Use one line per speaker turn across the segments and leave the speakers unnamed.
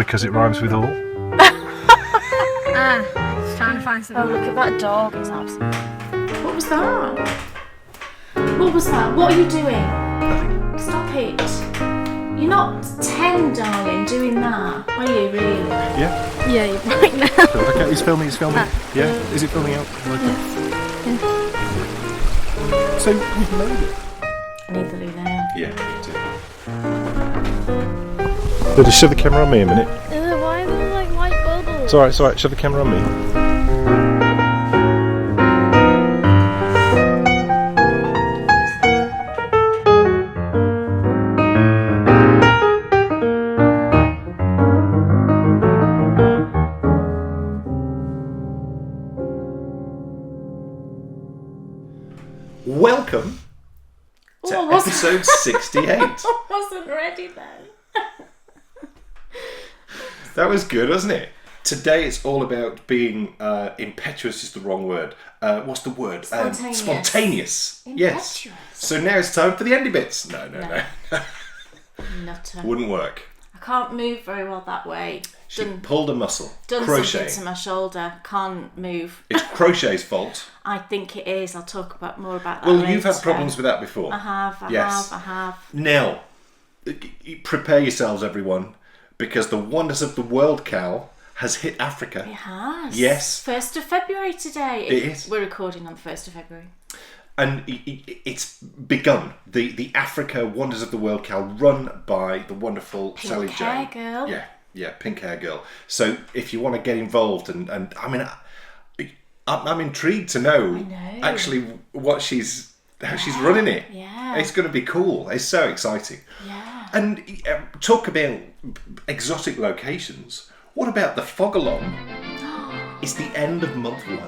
Because it rhymes with all.
Just trying to find something.
Oh, look at that dog. It's absolute. What was that? What was that? What are you doing? Stop it. You're not 10, darling, doing that. Are you really?
Yeah.
Yeah, you're right now.
Okay, he's filming. Yeah. Is it filming out? Okay. So we've made it.
I need the loo now.
Yeah, me too. So just shove the camera on me a minute.
Why are there like white bubbles?
It's alright. Shove the camera on me. Welcome to episode 68.
I wasn't ready then.
That was good, wasn't it? Today it's all about being impetuous is the wrong word. What's the word?
Spontaneous.
Spontaneous. Yes.
Impetuous.
So now it's time for the Endy Bits. No.
Nutter.
Wouldn't work.
I can't move very well that way.
She pulled a muscle.
Done
Crochet.
something to my shoulder. Can't move.
It's Crochet's fault.
I think it is. I'll talk more about that
Well,
later.
you've had problems with that before.
I have. I have.
Now, prepare yourselves, everyone, because the Wonders of the World Cow has hit Africa.
It has.
Yes.
1st of February today.
It is.
We're recording on the 1st of February.
And it's begun. The Africa Wonders of the World Cow run by the wonderful Sally
Pink hair
Jane.
girl.
Yeah, pink hair girl. So if you want to get involved, and I mean, I'm intrigued to know, actually how she's running it.
Yeah.
It's going to be cool. It's so exciting.
Yeah.
And talk about exotic locations. What about the Fog-Along? It's the end of month 1.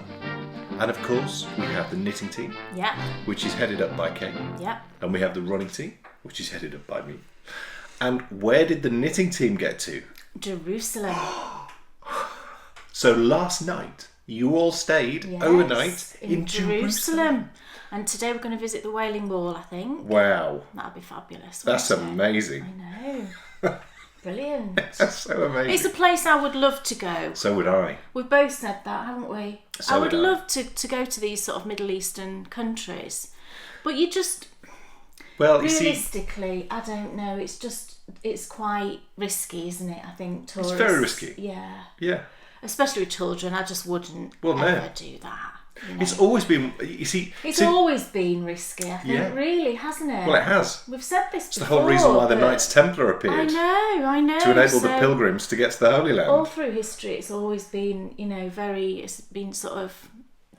And of course, we have the knitting team,
Yeah.
which is headed up by Kate.
Yeah.
And we have the running team, which is headed up by me. And where did the knitting team get to?
Jerusalem.
So last night, you all stayed overnight in Jerusalem.
And today we're going to visit the Wailing Wall, I think.
Wow.
That'd be fabulous.
That's
wouldn't it?
amazing.
I know. Brilliant.
That's so amazing.
It's a place I would love to go.
So would I.
We've both said that, haven't we?
So
I would
would I.
love to go to these sort of Middle Eastern countries. But you just,
Well, you see,
realistically, I don't know. It's quite risky, isn't it? I think tourists.
it's very risky.
Yeah.
Yeah.
Especially with children, I just wouldn't ever do that. You know?
It's always been, you see...
It's always been risky, I think,
Yeah.
really, hasn't it?
Well, it has.
We've said this
It's the
before.
whole reason why the
but
Knights Templar appeared.
I know.
To enable the
so
pilgrims to get to the Holy Land.
all through history, it's always been, it's been sort of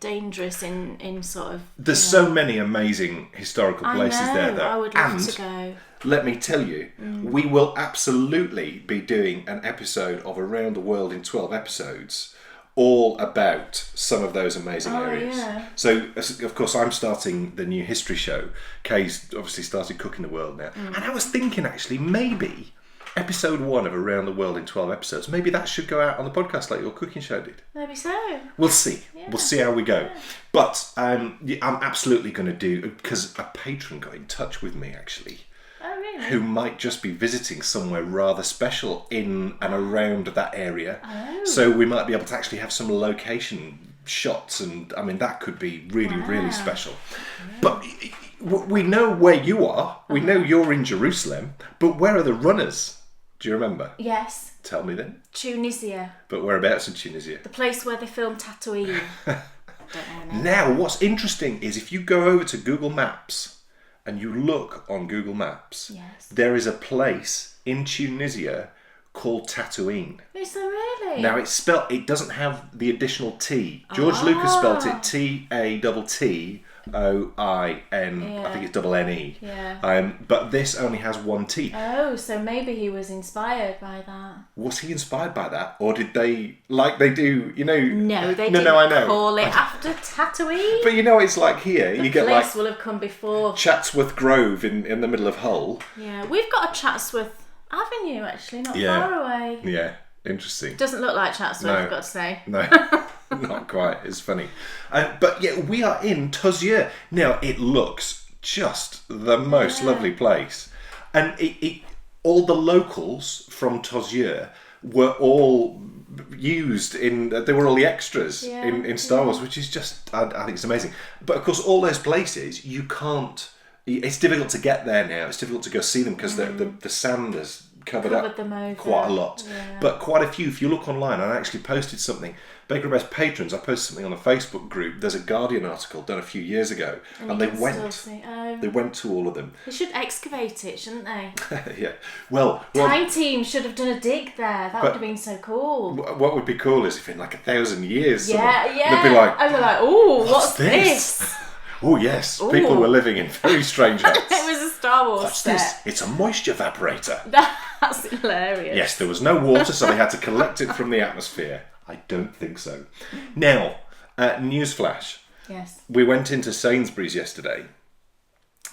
dangerous in sort of...
There's so many amazing historical places there, though.
I would love
and
to go.
let me tell you, we will absolutely be doing an episode of Around the World in 12 episodes, all about some of those amazing areas.
Yeah.
So, of course, I'm starting the new history show. Kay's obviously started Cooking the World now. And I was thinking, actually, maybe episode 1 of Around the World in 12 episodes, maybe that should go out on the podcast like your cooking show did.
Maybe so.
We'll see. Yeah. We'll see how we go. Yeah. But I'm absolutely going to do, because a patron got in touch with me, actually.
Oh, really?
Who might just be visiting somewhere rather special in and around that area.
Oh.
So we might be able to actually have some location shots, and I mean that could be really special. But we know where you are. We know you're in Jerusalem. But where are the runners? Do you remember?
Yes.
Tell me then.
Tunisia.
But whereabouts in Tunisia?
The place where they filmed Tatooine. Don't know.
Now, what's interesting is if you go over to Google Maps and you look on Google Maps,
Yes.
there is a place in Tunisia called Tatooine.
Is there really?
Now it's spelt. It doesn't have the additional T. George Lucas spelt it T-A-T-T-O-I-N.
Yeah.
I think it's double N-E.
Yeah.
But this only has one T.
Oh, so maybe he was inspired by that.
Was he inspired by that, or did they, like they do? You know.
No, they didn't
I know.
call it after Tatooine.
But you know, it's like here you get
place
like
will have come before.
Chatsworth Grove in the middle of Hull.
Yeah, we've got a Chatsworth Avenue actually, not far away.
Yeah, interesting.
Doesn't look like Chatsworth,
No.
I've got to say.
No, not quite. It's funny. But yeah, we are in Tozeur. Now, it looks just the most lovely place. And all the locals from Tozeur were all used they were all the extras in Star Wars, which is just, I think it's amazing. But of course, all those places, you can't, it's difficult to get there now. It's difficult to go see them because the sand has covered up
them over.
quite a lot.
Yeah.
But quite a few, if you look online, I actually posted something, Baker and Best patrons, I posted something on a Facebook group. There's a Guardian article done a few years ago, and they went to all of them.
They should excavate it, shouldn't they?
Yeah. Well,
Time Team should have done a dig there. That would have been so cool.
What would be cool is if in like 1,000 years,
they'd be
like,
oh, what's this?
Oh yes, people were living in very strange huts.
It was a Star Wars
What's
set.
this? It's a moisture evaporator.
That's hilarious.
Yes, there was no water, so they had to collect it from the atmosphere. I don't think so. Now, newsflash.
Yes.
We went into Sainsbury's yesterday.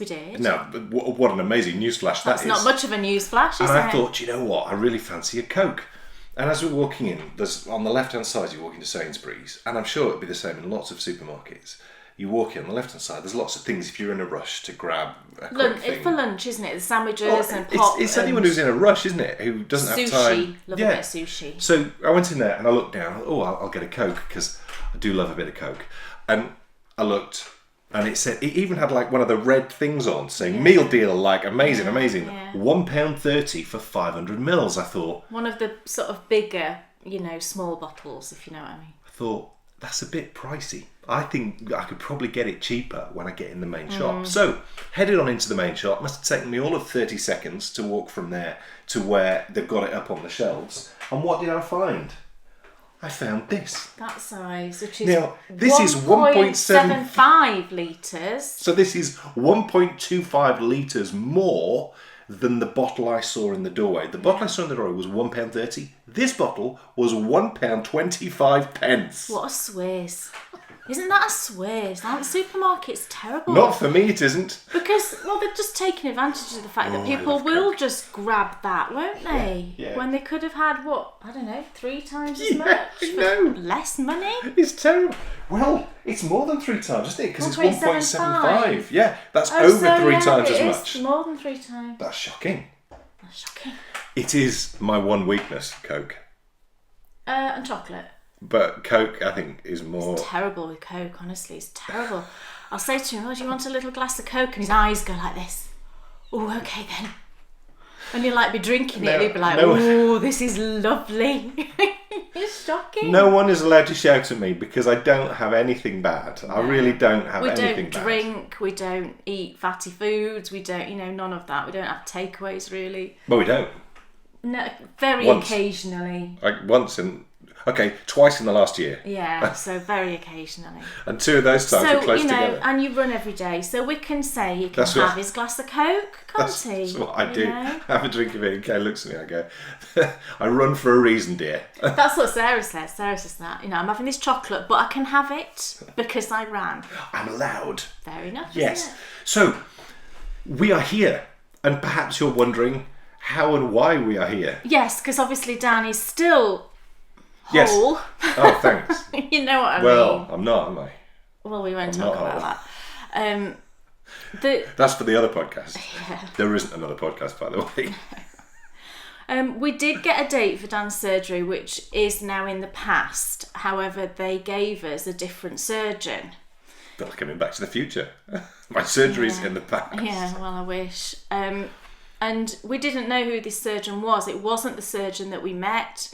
We did.
Now, what an amazing newsflash that is.
That's not much of a newsflash, is it?
And I thought, you know what? I really fancy a Coke. And as we're walking in, there's on the left-hand side, you walk into Sainsbury's, and I'm sure it'll be the same in lots of supermarkets. You walk in on the left-hand side, there's lots of things if you're in a rush to grab a quick thing.
It's for lunch, isn't it? The sandwiches and pop.
It's anyone who's in a rush, isn't it? Who doesn't have time.
Love a bit of sushi.
So I went in there and I looked down. I'll get a Coke because I do love a bit of Coke. And I looked and it even had like one of the red things on saying meal deal, like amazing.
Yeah.
£1.30 for 500 mils. I thought.
One of the sort of bigger, small bottles, if you know what I mean.
I thought, that's a bit pricey. I think I could probably get it cheaper when I get in the main shop. So, headed on into the main shop. Must have taken me all of 30 seconds to walk from there to where they've got it up on the shelves. And what did I find? I found this.
That size, which is
now, this is 1.75
litres.
So this is 1.25 litres more than the bottle I saw in the doorway. The bottle I saw in the doorway was £1.30. This bottle was £1.25.
What a Swiss. Isn't that a Swiss? Aren't supermarkets terrible?
Not for me, it isn't.
Because, they're just taking advantage of the fact that people will just grab that, won't they?
Yeah.
When they could have had, 3 times as much?
I know.
For less money?
It's terrible. Well, it's more than 3 times, isn't it? Because it's 1.75. Yeah, that's over 3 times as much.
It's more than 3 times.
That's shocking. It is my one weakness, Coke.
And chocolate.
But Coke, I think, is more...
It's terrible with Coke, honestly. It's terrible. I'll say to him, do you want a little glass of Coke? And his eyes go like this. Oh, okay then. And he'll be drinking it and he'll be like, oh, this is lovely. It's shocking.
No one is allowed to shout at me because I don't have anything bad. No. I really don't have anything bad.
We don't drink, we don't eat fatty foods, we don't, none of that. We don't have takeaways, really.
Well, we don't.
No, very occasionally.
Twice in the last year.
Yeah, so very occasionally.
And 2 of those times are close together.
And you run every day, so we can say he can have his glass of Coke, can't he?
That's what I do. Have a drink of it and Kay looks at me and I go, I run for a reason, dear.
That's what Sarah says. Sarah says that. I'm having this chocolate, but I can have it because I ran.
I'm allowed.
Fair enough,
yes.
Isn't it?
So, we are here. And perhaps you're wondering how and why we are here.
Yes, because obviously Dan is still...
Yes.
whole.
Oh, thanks.
You know what I mean.
Well, I'm not, am I?
Well, we won't talk about that.
That's for the other podcast.
Yeah.
There isn't another podcast, by the way.
We did get a date for Dan's surgery, which is now in the past. However, they gave us a different surgeon.
But coming back to the future. My surgery's in the past.
Yeah, well, I wish. And we didn't know who this surgeon was. It wasn't the surgeon that we met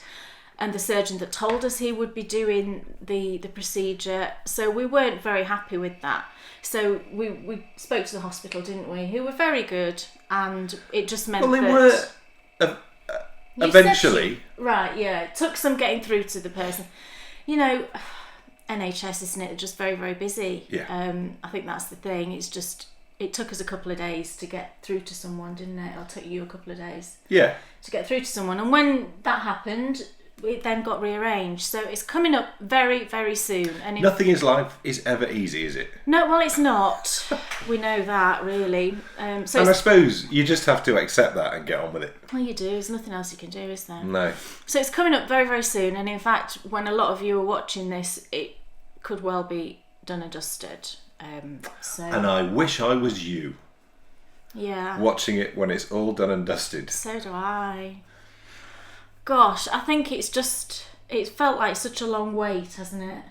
and the surgeon that told us he would be doing the procedure. So we weren't very happy with that. So we spoke to the hospital, didn't we? Who were very good, and it just meant
they
that...
were eventually.
Right, yeah. It took some getting through to the person. NHS, isn't it? They're just very, very busy.
Yeah.
I think that's the thing. It's just... It took us a couple of days to get through to someone, didn't it? It'll take you a couple of days.
Yeah.
To get through to someone. And when that happened... It then got rearranged, so it's coming up very, very soon. And
nothing in life is ever easy, is it?
No, well, it's not. We know that, really.
And I suppose you just have to accept that and get on with it.
Well, you do. There's nothing else you can do, is there?
No.
So it's coming up very, very soon, and in fact, when a lot of you are watching this, it could well be done and dusted. And
I wish I was you.
Yeah.
Watching it when it's all done and dusted.
So do I. Gosh, I think it felt like such a long wait, hasn't it?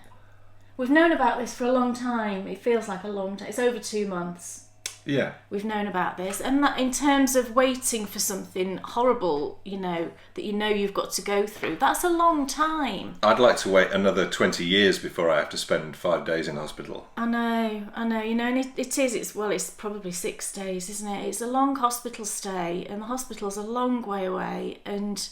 We've known about this for a long time. It feels like a long time. It's over 2 months.
Yeah.
We've known about this. And that in terms of waiting for something horrible, that you've got to go through, that's a long time.
I'd like to wait another 20 years before I have to spend 5 days in hospital.
I know, and it's probably 6 days, isn't it? It's a long hospital stay, and the hospital's a long way away, and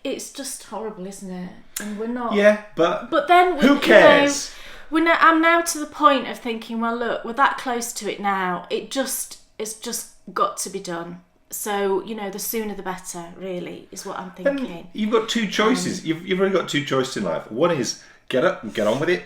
it's just horrible, isn't it? And we're not.
Yeah, but
then
who cares?
I'm now to the point of thinking, well, look, we're that close to it now. It's just got to be done. So the sooner the better, really, is what I'm thinking.
And you've got 2 choices. You've only got 2 choices in life. One is get up and get on with it.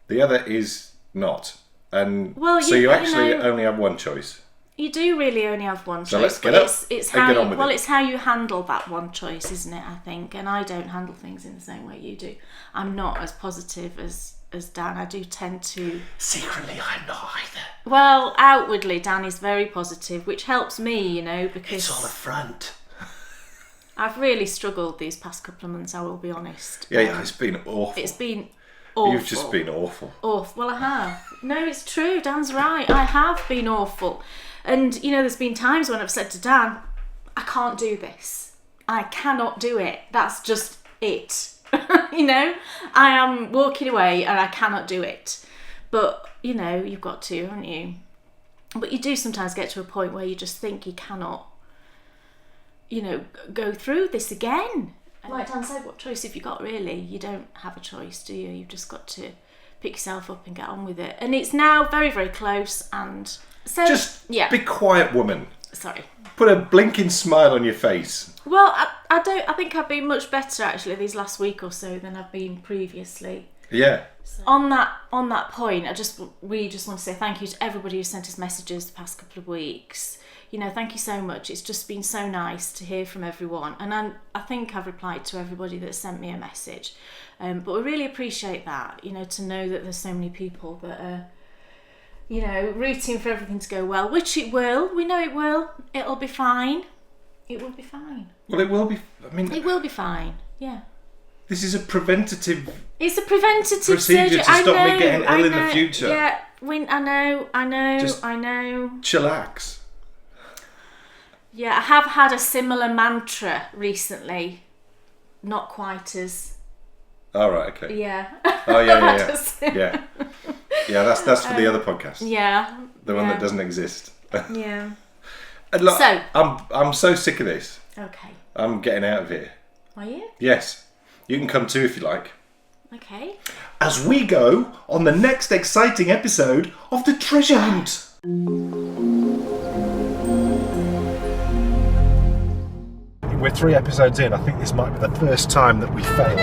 The other is not. And so you actually only have one choice.
You do really only have one choice.
So let's get up
it's
and get on with it.
It's how you handle that one choice, isn't it, I think? And I don't handle things in the same way you do. I'm not as positive as Dan. I do tend to...
Secretly, I'm not either.
Well, outwardly, Dan is very positive, which helps me, because...
It's all a front.
I've really struggled these past couple of months, I will be honest.
Yeah, it's been awful.
It's been awful.
You've just been awful.
Awful. Well, I have. No, it's true. Dan's right. I have been awful. And, there's been times when I've said to Dan, I can't do this. I cannot do it. That's just it. I am walking away and I cannot do it. But, you've got to, haven't you? But you do sometimes get to a point where you just think you cannot, go through this again. Like Dan said, what choice have you got, really? You don't have a choice, do you? You've just got to pick yourself up and get on with it. And it's now very, very close, and so...
Just be quiet, woman.
Sorry.
Put a blinking smile on your face.
Well, I think I've been much better, actually, these last week or so than I've been previously.
Yeah.
So on that point, I really just want to say thank you to everybody who sent us messages the past couple of weeks. Thank you so much. It's just been so nice to hear from everyone. And I think I've replied to everybody that sent me a message. But we really appreciate that, to know that there's so many people that are, rooting for everything to go well, which it will. We know it will. It'll be fine. It will be fine.
Well, it will be.
It will be fine. Yeah.
This is a preventative.
It's a preventative
procedure
surgery.
to stop me getting ill in the future.
Yeah. I know.
Just
I know.
Chillax.
Yeah, I have had a similar mantra recently. Not quite as...
Oh, right, okay.
Yeah.
Oh, yeah. Yeah, that's for the other podcast.
Yeah.
The one that doesn't exist.
Yeah.
And look, so... I'm so sick of this.
Okay.
I'm getting out of here.
Are you?
Yes. You can come too if you like.
Okay.
As we go on the next exciting episode of The Treasure Hunt. We're 3 episodes in. I think this might be the first time that we fail.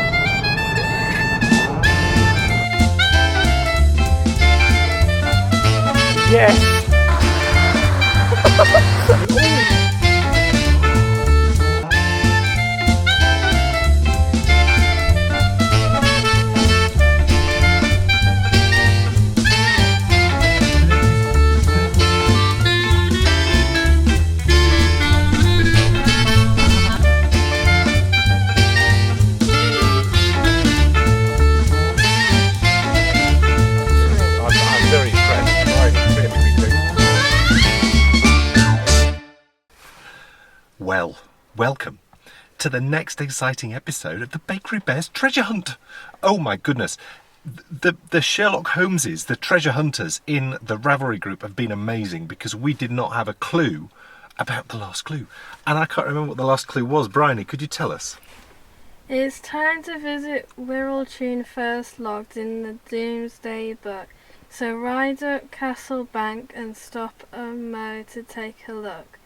Yes. Well, welcome to the next exciting episode of the Bakery Bears Treasure Hunt. Oh my goodness. The Sherlock Holmeses, the treasure hunters in the Ravelry group have been amazing because we did not have a clue about the last clue. And I can't remember what the last clue was. Bryony, could you tell us?
It's time to visit Wirral first logged in the Doomsday Book. So ride up Castle Bank and stop a mow to take a look.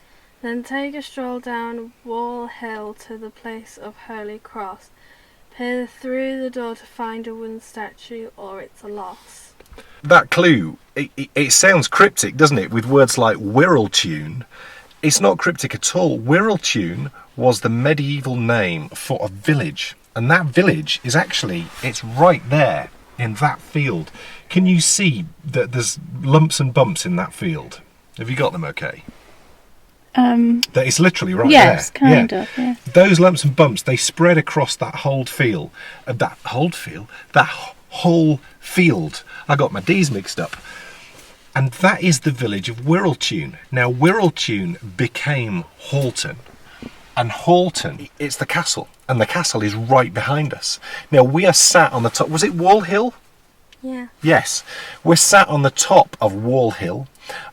Then take a stroll down Wall Hill to the place of Holy Cross. Peer through the door to find a wooden statue, or it's a loss.
That clue, it sounds cryptic, doesn't it? With words like Wirral. It's not cryptic at all. Wirral was the medieval name for a village. And that village is actually, it's right there in that field. Can you see that there's lumps and bumps in that field? Have you got them okay? That is literally right
Yes,
there.
kind of, yeah.
Those lumps and bumps, they spread across that whole field. That whole field. I got my D's mixed up. And that is the village of Wirraltune. Now, Wirraltune became Halton. And Halton, it's the castle. And the castle is right behind us. Now, we are sat on the top. Was it Wall Hill?
Yeah.
Yes. We're sat on the top of Wall Hill.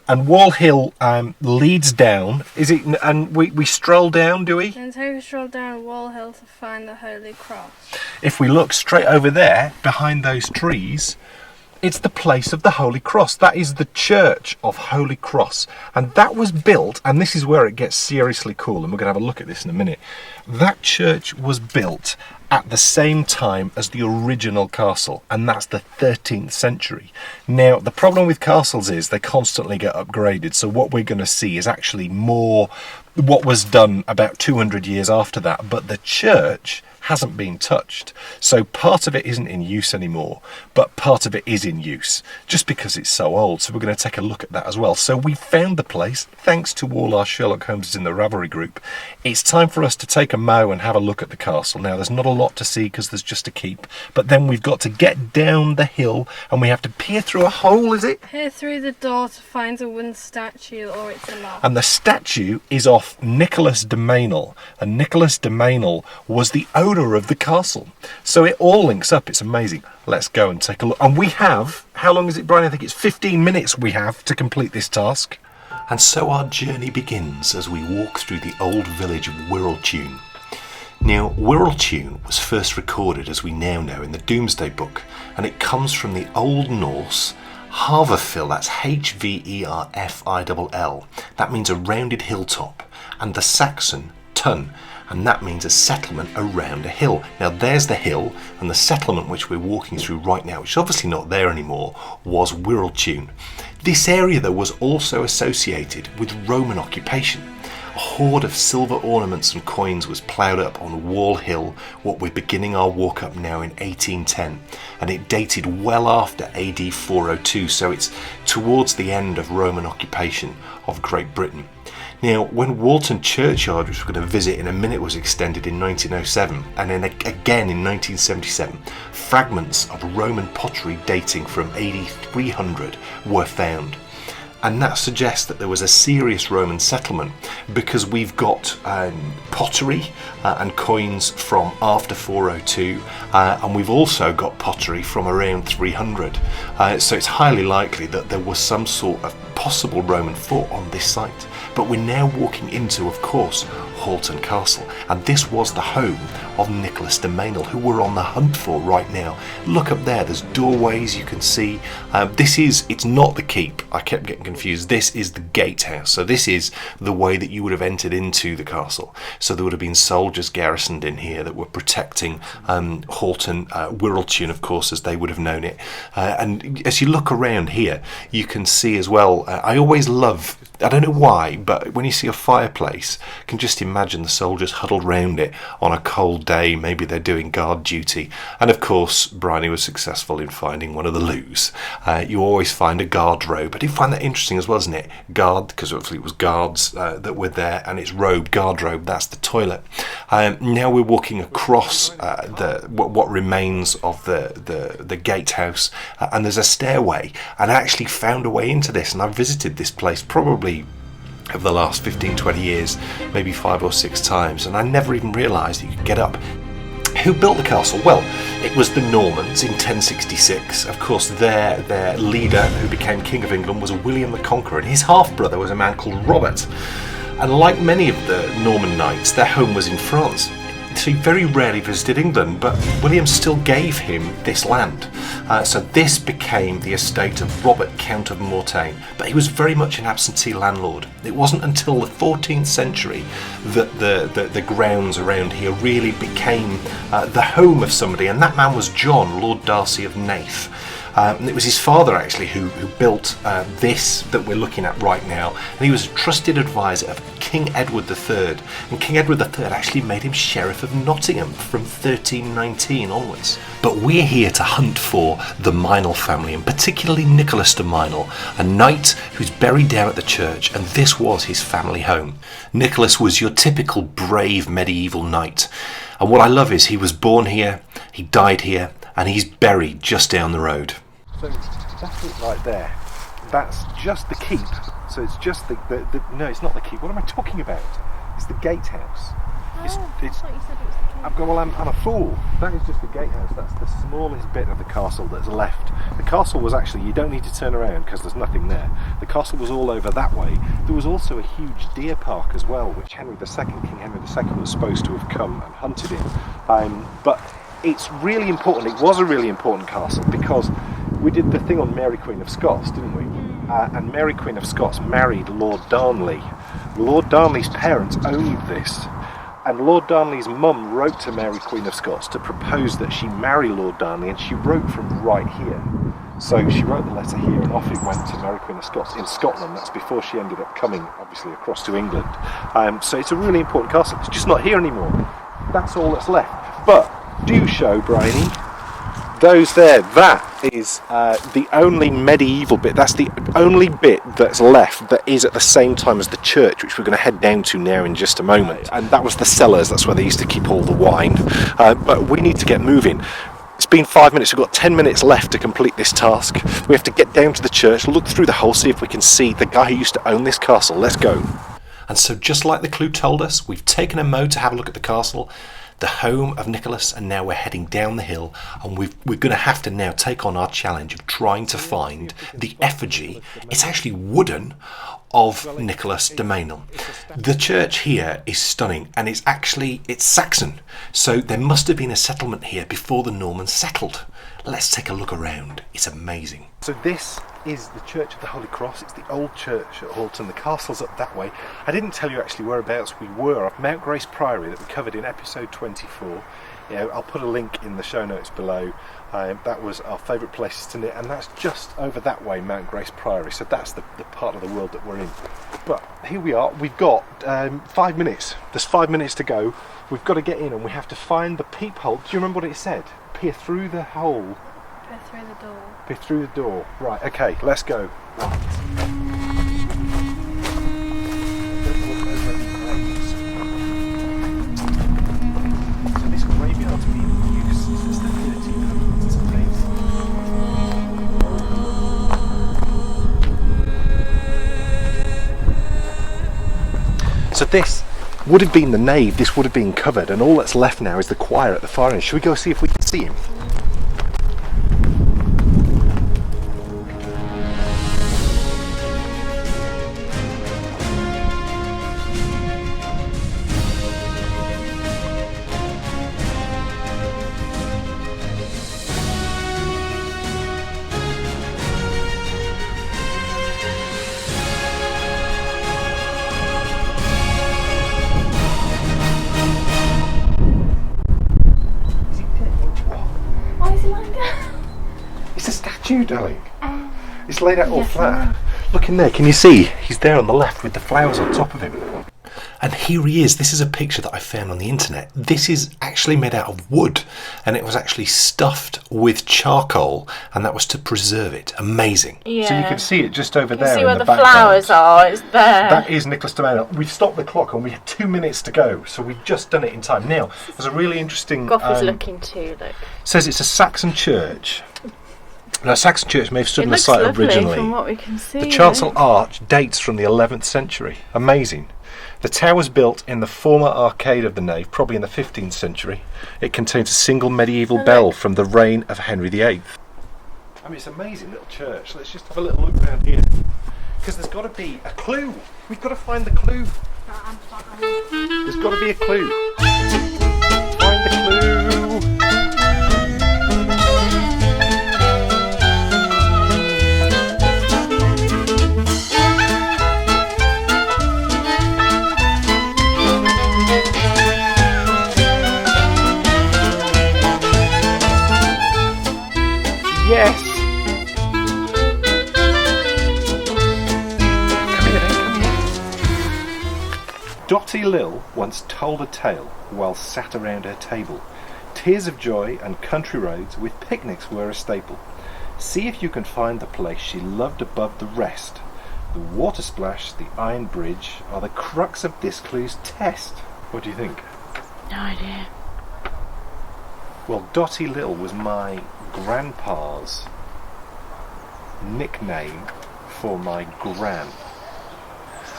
And Wall Hill leads down. Is it? And we stroll down, do we?
And so we stroll down Wall Hill to find the Holy Cross.
If we look straight over there, behind those trees, it's the place of the Holy Cross. That is the Church of Holy Cross. And that was built, and this is where it gets seriously cool, and we're going to have a look at this in a minute. That church was built at the same time as the original castle, and that's the 13th century. Now, the problem with castles is they constantly get upgraded, so what we're going to see is actually more what was done about 200 years after that, but the church hasn't been touched. So part of it isn't in use anymore, but part of it is in use, just because it's so old. So we're going to take a look at that as well. So we found the place, thanks to all our Sherlock Holmeses in the Ravelry group. It's time for us to take a mow and have a look at the castle. Now, there's not a lot to see because there's just a keep, but then we've got to get down the hill and we have to peer through a hole, is it?
Peer through the door to find a wooden statue, or it's a lock.
And the statue is of Nicholas de Mainel, and Nicholas de Mainel was the owner of the castle. So it all links up. It's amazing. Let's go and take a look. And we have, how long is it, Brian? I think it's 15 minutes we have to complete this task. And so our journey begins as we walk through the old village of Wirraltune. Now, Wirraltune was first recorded, as we now know, in the Domesday Book, and it comes from the Old Norse Haverfill, that's H-V-E-R-F-I-L-L. That means a rounded hilltop, and the Saxon tun, and that means a settlement around a hill. Now there's the hill, and the settlement which we're walking through right now, which is obviously not there anymore, was Wirraltune. This area though was also associated with Roman occupation. A hoard of silver ornaments and coins was ploughed up on Wall Hill, what we're beginning our walk up now, in 1810, and it dated well after AD 402, so it's towards the end of Roman occupation of Great Britain. Now, when Walton Churchyard, which we're going to visit in a minute, was extended in 1907, and then again in 1977, fragments of Roman pottery dating from AD 300 were found. And that suggests that there was a serious Roman settlement, because we've got pottery and coins from after 402, and we've also got pottery from around 300. So it's highly likely that there was some sort of possible Roman fort on this site. But we're now walking into, of course, Halton Castle, and this was the home of Nicholas de Mainel, who we're on the hunt for right now. Look up there, there's doorways you can see. It's not the keep, I kept getting confused. This is the gatehouse, so this is the way that you would have entered into the castle. So there would have been soldiers garrisoned in here that were protecting Halton, Wirraltune, of course, as they would have known it. And as you look around here, you can see as well, I always love, I don't know why, but when you see a fireplace, you can just imagine the soldiers huddled round it on a cold day. Maybe they're doing guard duty. And of course, Bryony was successful in finding one of the loos. You always find a guard robe. I did find that interesting as well, isn't it? Guard, because obviously it was guards that were there, and it's robe, guard robe, that's the toilet. Now we're walking across what remains of the gatehouse, and there's a stairway, and I actually found a way into this, and I've visited this place probably over the last 15-20 years, maybe 5 or 6 times, and I never even realised you could get up. Who built the castle? Well, it was the Normans in 1066. Of course, their leader, who became King of England, was William the Conqueror, and his half-brother was a man called Robert. And like many of the Norman knights, their home was in France. So he very rarely visited England, but William still gave him this land. So this became the estate of Robert, Count of Mortain, but he was very much an absentee landlord. It wasn't until the 14th century that the grounds around here really became the home of somebody, and that man was John, Lord Darcy of Nath. It was his father actually who built this that we're looking at right now, and he was a trusted advisor of King Edward III, and King Edward III actually made him Sheriff of Nottingham from 1319 onwards. But we're here to hunt for the Meinl family, and particularly Nicholas de Meinl, a knight who's buried down at the church, and this was his family home. Nicholas was your typical brave medieval knight, and what I love is he was born here, he died here, and he's buried just down the road. So that's it right there. That's just the keep. So it's just the no, it's not the keep. What am I talking about? It's the gatehouse.
I thought you said it was the keep.
I'm a fool. That is just the gatehouse. That's the smallest bit of the castle that's left. The castle was actually, you don't need to turn around because there's nothing there. The castle was all over that way. There was also a huge deer park as well, which King Henry II was supposed to have come and hunted in. But it's really important. It was a really important castle because we did the thing on Mary Queen of Scots, didn't we? And Mary Queen of Scots married Lord Darnley. Lord Darnley's parents owned this, and Lord Darnley's mum wrote to Mary Queen of Scots to propose that she marry Lord Darnley, and she wrote from right here. So she wrote the letter here, and off it went to Mary Queen of Scots in Scotland. That's before she ended up coming, obviously, across to England. So it's a really important castle. It's just not here anymore. That's all that's left. But do show, Bryony. Those there, that is the only medieval bit. That's the only bit that's left that is at the same time as the church, which we're going to head down to now in just a moment. And that was the cellars. That's where they used to keep all the wine. But we need to get moving. It's been 5 minutes. We've got 10 minutes left to complete this task. We have to get down to the church, look through the hole, see if we can see the guy who used to own this castle. Let's go. And so just like the clue told us, we've taken a mode to have a look at the castle, the home of Nicholas, and now we're heading down the hill, and we're going to have to now take on our challenge of trying to find the effigy. It's actually wooden, of Nicholas de Meinl. The church here is stunning, and it's Saxon, so there must have been a settlement here before the Normans settled. Let's take a look around. It's amazing. So this is the Church of the Holy Cross. It's the old church at Halton. The castle's up that way. I didn't tell you actually whereabouts we were. At Mount Grace Priory that we covered in episode 24. I'll put a link in the show notes below. That was our favourite places to knit, and that's just over that way, Mount Grace Priory. So that's the part of the world that we're in. But here we are. We've got 5 minutes. There's 5 minutes to go. We've got to get in, and we have to find the peephole. Do you remember what it said? Peer through the hole.
Peer through the door.
Peer through the door. Right, okay, let's go. So this graveyard's been in use since the 1300s. It's amazing. So this would have been the nave. This would have been covered, and all that's left now is the choir at the far end. Should we go see if we can see him? Darling, it's laid out all flat. Look in there, can you see? He's there on the left with the flowers on top of him. And here he is. This is a picture that I found on the internet. This is actually made out of wood, and it was actually stuffed with charcoal, and that was to preserve it. Amazing. Yeah. So you can see it just over there.
See
in
where
the
the flowers are. It's there.
That is Nicholas de Meinl. We've stopped the clock, and we had 2 minutes to go, so we've just done it in time. Now, there's a really interesting.
Goff is looking too. Look.
Says it's a Saxon church. Now, Saxon church may have stood on the site originally.
From what we can see,
the chancel arch dates from the 11th century. Amazing. The tower was built in the former arcade of the nave, probably in the 15th century. It contains a single medieval bell from the reign of Henry VIII. I mean, it's an amazing little church. Let's just have a little look around here. Because there's got to be a clue. We've got to find the clue. There's got to be a clue. Find the clue. Yes, Dotty Lil once told a tale while sat around her table. Tears of joy and country roads with picnics were a staple. See if you can find the place she loved above the rest. The water splash, the iron bridge are the crux of this clue's test. What do you think?
No idea.
Well, Dotty Lil was my grandpa's nickname for my gran.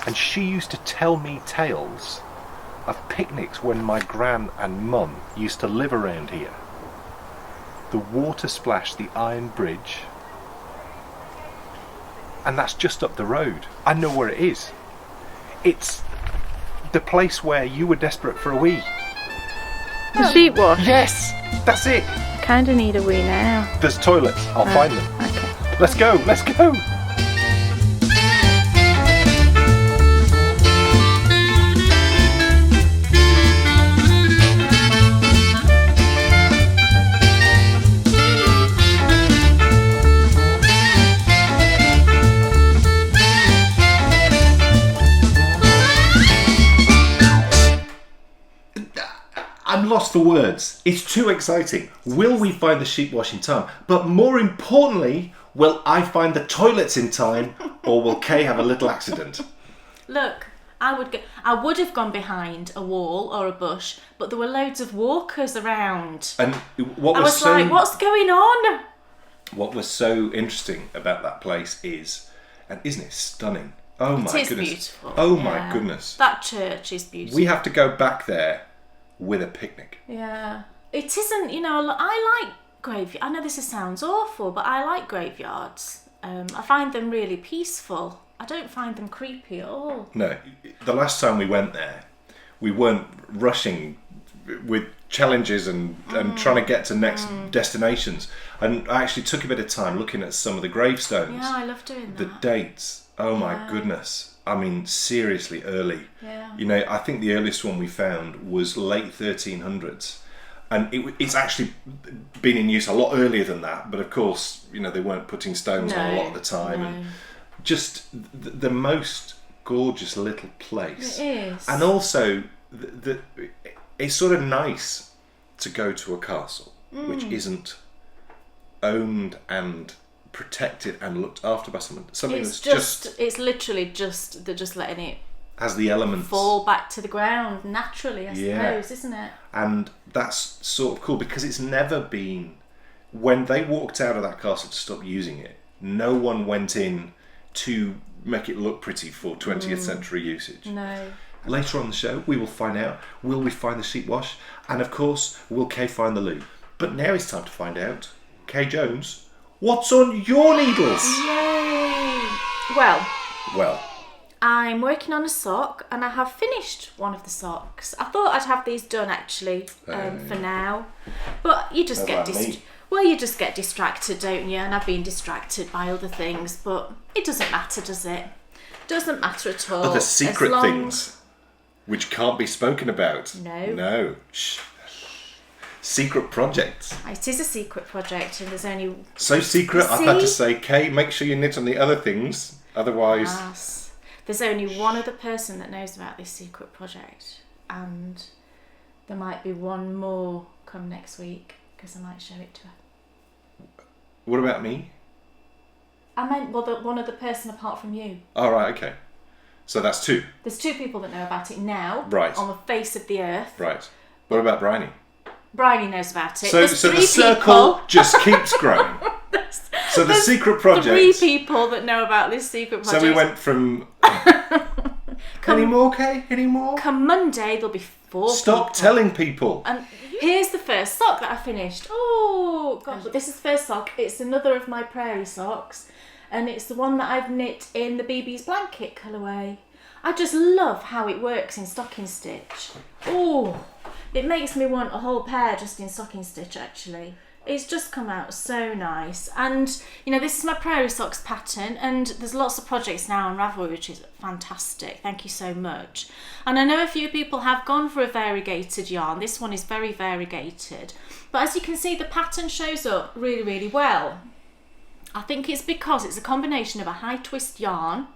And she used to tell me tales of picnics when my gran and mum used to live around here. The water splash, the iron bridge, and that's just up the road. I know where it is. It's the place where you were desperate for a wee.
The Sheepwash.
Yes, that's it.
I kind of need a wee now.
There's toilets. I'll find them.
Okay.
Let's go. Let's go. I'm lost for words. It's too exciting. Will we find the sheepwash in time? But more importantly, will I find the toilets in time, or will Kay have a little accident?
Look, I would have gone behind a wall or a bush, but there were loads of walkers around.
And what
I was like, what's going on?
What was so interesting about that place is, and isn't it stunning? Oh my goodness.
It is beautiful.
Oh my goodness.
That church is beautiful.
We have to go back there with a picnic.
Yeah. It isn't, I like graveyards. I know this sounds awful, but I like graveyards. I find them really peaceful. I don't find them creepy at all.
No, the last time we went there, we weren't rushing with challenges and trying to get to next destinations. And I actually took a bit of time looking at some of the gravestones.
Yeah, I love doing that.
The dates. Oh my goodness. I mean, seriously early.
Yeah.
I think the earliest one we found was late 1300s. And it's actually been in use a lot earlier than that. But of course, they weren't putting stones on a lot of the time.
No.
And just the most gorgeous little place.
It is.
And also, it's sort of nice to go to a castle which isn't owned and protected and looked after by someone. Something
It's
that's
it's literally just they're just letting it
has the elements
fall back to the ground naturally, I suppose, isn't it?
And that's sort of cool because it's never been, when they walked out of that castle to stop using it, no one went in to make it look pretty for 20th century usage.
No.
Later on the show, we will find out, will we find the sheepwash? And of course, will Kay find the loo? But now it's time to find out, Kay Jones, what's on your needles?
Yay! Well, I'm working on a sock and I have finished one of the socks. I thought I'd have these done actually for now, but you just get you just get distracted, don't you? And I've been distracted by other things, but it doesn't matter, does it? Doesn't matter at all.
Other secret things which can't be spoken about. No. Shh. Secret projects.
It is a secret project, and there's only
so secret. I've had to say, Kay, make sure you knit on the other things, otherwise.
Yes. There's only one other person that knows about this secret project, and there might be one more come next week because I might show it to her.
What about me?
I meant one other person apart from you.
Oh, right, okay. So that's two.
There's two people that know about it now.
Right.
On the face of the earth.
Right. What about Bryony?
Bryony knows about it.
So the circle just keeps growing. So the secret project.
3 people that know about this secret project.
So we went from. Any more, Kay? Any more?
Come Monday, there'll be 4
Stop
people.
telling people.
And here's the first sock that I finished. Oh, God. But this is the first sock. It's another of my prairie socks. And it's the one that I've knit in the BB's blanket colourway. I just love how it works in stocking stitch. Oh, it makes me want a whole pair just in stocking stitch, actually. It's just come out so nice. And, this is my prairie socks pattern, and there's lots of projects now on Ravelry, which is fantastic. Thank you so much. And I know a few people have gone for a variegated yarn. This one is very variegated. But as you can see, the pattern shows up really, really well. I think it's because it's a combination of a high twist yarn.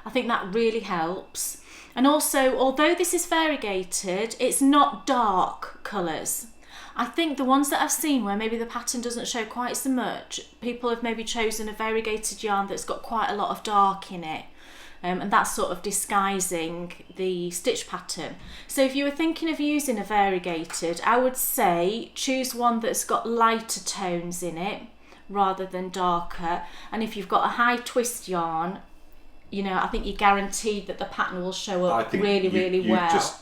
I think that really helps. And also, although this is variegated, it's not dark colours. I think the ones that I've seen where maybe the pattern doesn't show quite so much, people have maybe chosen a variegated yarn that's got quite a lot of dark in it. And that's sort of disguising the stitch pattern. So if you were thinking of using a variegated, I would say choose one that's got lighter tones in it rather than darker. And if you've got a high twist yarn, you know, I think you're guaranteed that the pattern will show up really well.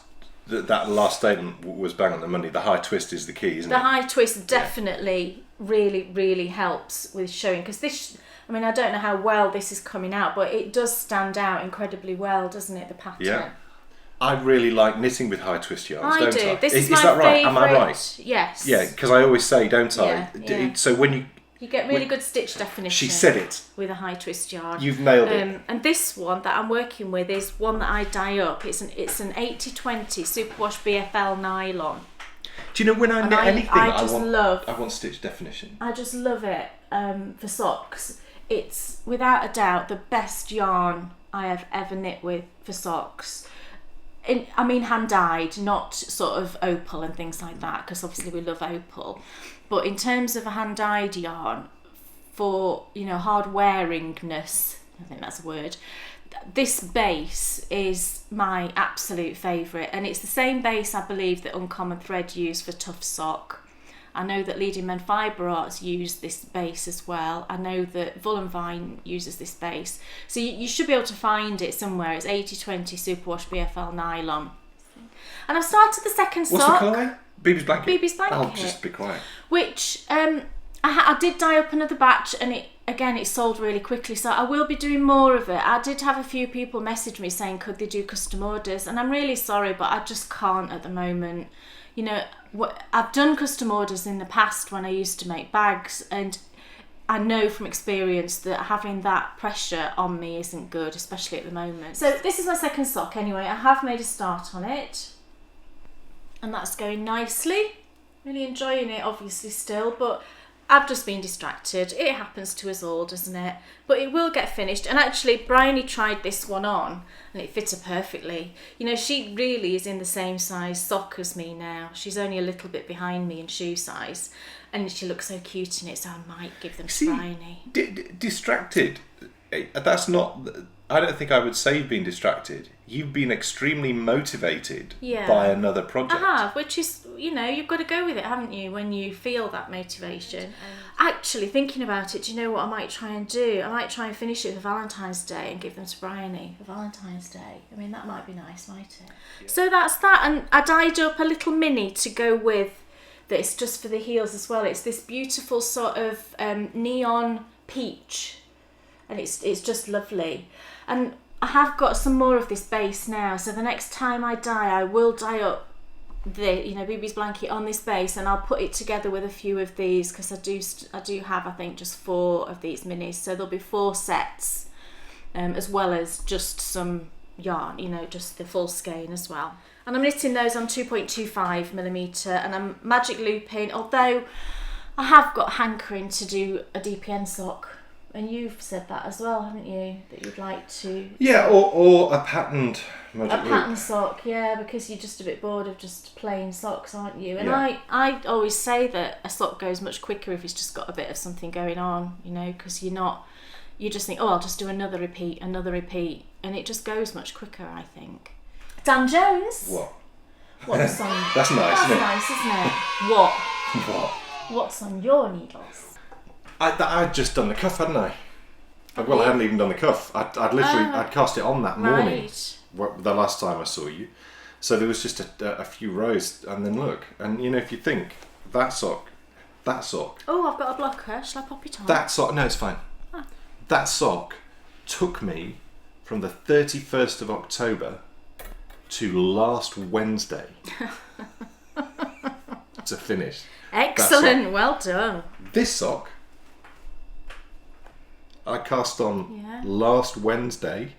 That last statement was bang on the money. The high twist is the key, isn't it?
The high twist definitely really helps with showing, because this, I mean, I don't know how well this is coming out, but it does stand out incredibly well, doesn't it, the pattern?
Yeah. I really like knitting with high twist yarns,
I
don't
do.
I?
This is
that
my
right?
favourite.
Am I right?
Yes.
Yeah, because I always say, don't I?
Yeah.
So when
you get really good stitch definition.
She said it.
With a high twist yarn.
You've nailed it.
And this one that I'm working with is one that I dye up. It's an 80-20 Superwash BFL nylon.
Do you know when I knit anything,
I
want stitch definition.
I just love it for socks. It's without a doubt the best yarn I have ever knit with for socks. I mean hand dyed, not sort of Opal and things like that, because obviously we love Opal. But in terms of a hand dyed yarn, for, you know, hard wearingness, I think that's a word, this base is my absolute favourite, and it's the same base I believe that Uncommon Thread use for Tough Sock. I know that Leading Men Fibre Arts use this base as well. I know that Wool & Vine uses this base. So you should be able to find it somewhere. It's 80-20 Superwash BFL nylon. And I've started the second sock.
What's the colour? BB's Blanket?
BB's Blanket.
I'll just be quiet.
Which I did dye up another batch, and it sold really quickly, so I will be doing more of it. I did have a few people message me saying could they do custom orders, and I'm really sorry, but I just can't at the moment. You know, I've done custom orders in the past when I used to make bags, and I know from experience that having that pressure on me isn't good, especially at the moment. So this is my second sock anyway. I have made a start on it, and that's going nicely. Really enjoying it obviously still, but I've just been distracted. It happens to us all, doesn't it? But it will get finished. And actually, Bryony tried this one on and it fits her perfectly. You know, she really is in the same size sock as me now. She's only a little bit behind me in shoe size. And she looks so cute in it, so I might give them to Bryony.
Distracted. That's not... I don't think I would say you've been distracted. You've been extremely motivated by another project.
I have, which is, you know, you've got to go with it, haven't you, when you feel that motivation. Actually, thinking about it, do you know what I might try and do? I might try and finish it for Valentine's Day and give them to Bryony for Valentine's Day. I mean, that might be nice, might it? Yeah. So that's that, and I dyed up a little mini to go with this, just for the heels as well. It's this beautiful sort of neon peach, and it's just lovely. And I have got some more of this base now, so the next time I dye, I will dye up the, you know, BB's Blanket on this base, and I'll put it together with a few of these, because I do have, I think, just 4 of these minis, so there'll be 4 sets, as well as just some yarn, you know, just the full skein as well. And I'm knitting those on 2.25mm, and I'm magic looping, although I have got hankering to do a DPN sock. And you've said that as well, haven't you? That you'd like to...
Yeah, or a patterned magic loop.
Patterned sock, yeah, because you're just a bit bored of just plain socks, aren't you? And I always say that a sock goes much quicker if it's just got a bit of something going on, you know, because you just think, oh, I'll just do another repeat, and it just goes much quicker, I think. Dan Jones.
What?
What's on...
That's nice, isn't it?
That's nice, isn't it? What? What's on your needles?
I'd just done the cuff, hadn't I? Well, I hadn't even done the cuff. I'd cast it on that morning, the last time I saw you. So there was just a few rows, and then look, and you know, if you think that sock.
Oh, I've got a blocker. Shall I pop it on?
That sock. No, it's fine. Oh. That sock took me from the 31st of October to last Wednesday to finish.
Excellent. Well done.
This sock I cast on last Wednesday,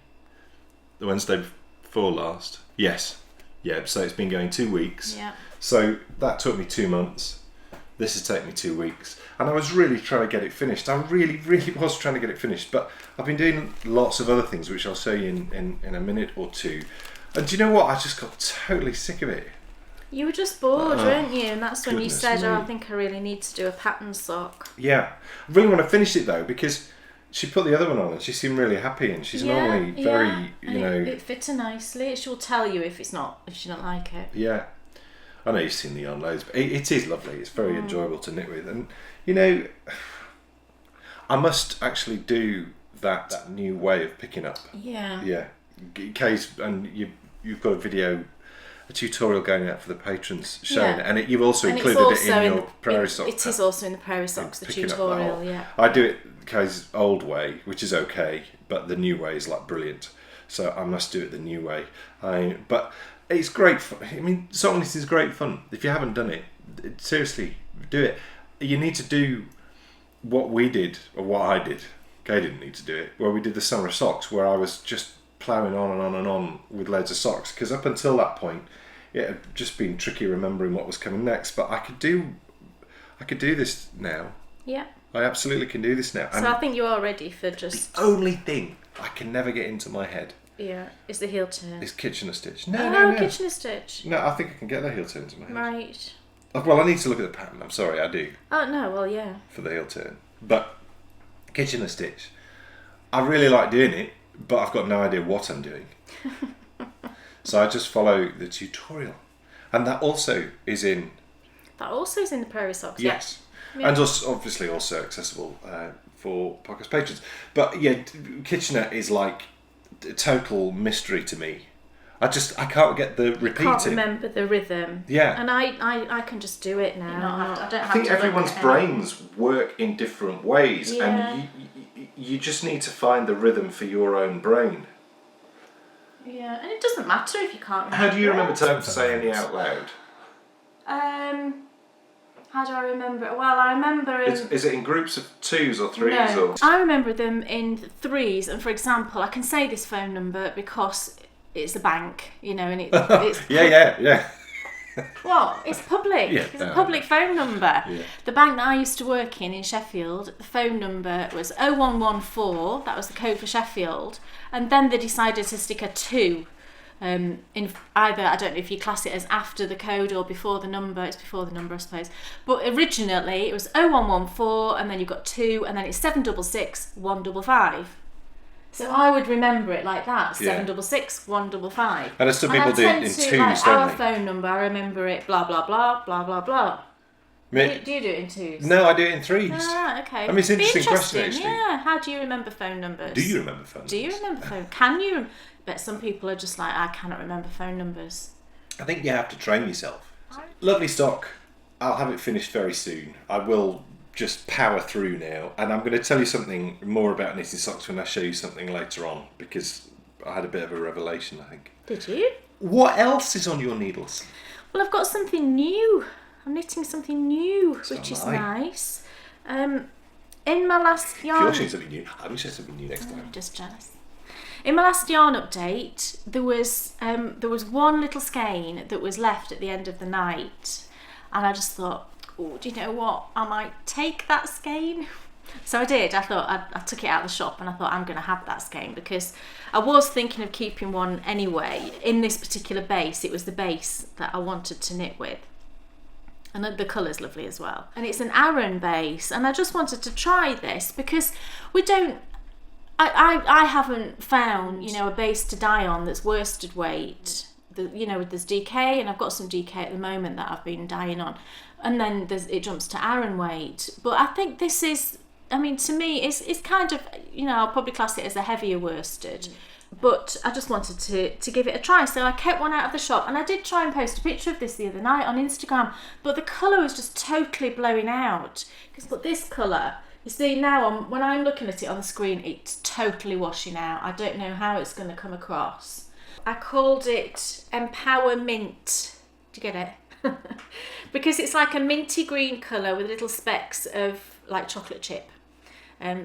the Wednesday before last. Yes. Yeah, so it's been going 2 weeks.
Yeah.
So that took me 2 months. this has taken me 2 weeks. And I was really trying to get it finished. I really, really was trying to get it finished. But I've been doing lots of other things, which I'll show you in a minute or two. And do you know what? I just got totally sick of it.
You were just bored, weren't you? And that's when you said,
me.
I think I really need to do a pattern sock.
Yeah. I really want to finish it, though, because she put the other one on and she seemed really happy, and she's normally very,
It fit her nicely. She'll tell you if she don't like it.
Yeah. I know you've seen the yarn loads, but it is lovely. It's very enjoyable to knit with. And, you know, I must actually do that new way of picking up.
Yeah.
Yeah. In case, and you've got a tutorial going out for the patrons showing it, and you've also included it in your prairie sock.
It is also in the prairie socks, the tutorial, yeah.
I do it Kay's old way, which is okay, but the new way is like brilliant. So I must do it the new way. But it's great fun. I mean, sock knitting is great fun. If you haven't done it, seriously, do it. You need to do what we did, or what I did. Kay didn't need to do it, where we did the summer socks, where I was just ploughing on and on and on with loads of socks, because up until that point it had just been tricky remembering what was coming next. But I could do this now.
Yeah.
I absolutely can do this now.
So I think you are ready for just...
The only thing I can never get into my head
is the heel turn.
is Kitchener stitch. No.
Kitchener stitch.
No, I think I can get the heel turn into my head.
Right.
Well, I need to look at the pattern. I'm sorry, I do.
Oh no, well yeah.
For the heel turn. But Kitchener stitch, I really like doing it, but I've got no idea what I'm doing. So I just follow the tutorial. And that also is in...
That also is in the prairie socks,
yes.
Yeah.
And also, obviously also accessible for podcast patrons. But yeah, Kitchener is like a total mystery to me. I can't get the repeating.
I can't remember the rhythm.
Yeah.
And I can just do it now. I don't have
I think
to
everyone's brains work in different ways,
Yeah.
and you just need to find the rhythm for your own brain.
Yeah, and it doesn't matter if you can't remember.
How do you remember to say any out loud?
How do I remember it? Well, I remember in...
Is it in groups of twos or threes?
No,
or?
I remember them in threes. And for example, I can say this phone number because it's a bank, you know, and it's...
yeah.
Well, it's public.
Yeah,
It's a public phone number.
Yeah.
The bank that I used to work in Sheffield, the phone number was 0114. That was the code for Sheffield. And then they decided to stick a 2 in either, I don't know if you class it as after the code or before the number. It's before the number, I suppose. But originally it was 0114, and then you've got 2, and then it's 766 155. So I would remember it like that, 766 155.
And some people do it in twos,
like
don't
our
they?
phone number, I remember it blah blah blah blah blah blah. Do you do it in twos?
No, I do it in threes.
Ah, okay.
I mean, it's an interesting question, actually.
Yeah, how do you remember phone numbers?
Do you remember phone numbers?
Do you remember phone? Can you? But some people are just like, I cannot remember phone numbers.
I think you have to train yourself. Lovely stock. I'll have it finished very soon. I will just power through now, and I'm going to tell you something more about knitting socks when I show you something later on, because I had a bit of a revelation, I think.
Did you?
What else is on your needles?
Well, I've got something new. I'm knitting something new,
So
which is
am I.
nice. In my last yarn...
If you're showing something new, I'm showing something new next time.
I'm just jealous. In my last yarn update, there was one little skein that was left at the end of the night, and I just thought, oh, do you know what? I might take that skein. So I did. I thought I took it out of the shop, and I thought I'm going to have that skein because I was thinking of keeping one anyway. In this particular base, it was the base that I wanted to knit with. And the colour's lovely as well. And it's an Aran base, and I just wanted to try this because we don't... I haven't found, you know, a base to dye on that's worsted weight. You know, there's DK, and I've got some DK at the moment that I've been dyeing on. And then it jumps to Aran weight. But I think this is, I mean, to me, it's kind of, you know, I'll probably class it as a heavier worsted. But I just wanted to give it a try. So I kept one out of the shop, and I did try and post a picture of this the other night on Instagram, but the colour was just totally blowing out. But this colour, you see now, when I'm looking at it on the screen, it's totally washing out. I don't know how it's going to come across. I called it Empowermint. Do you get it? Because it's like a minty green colour with little specks of like chocolate chip.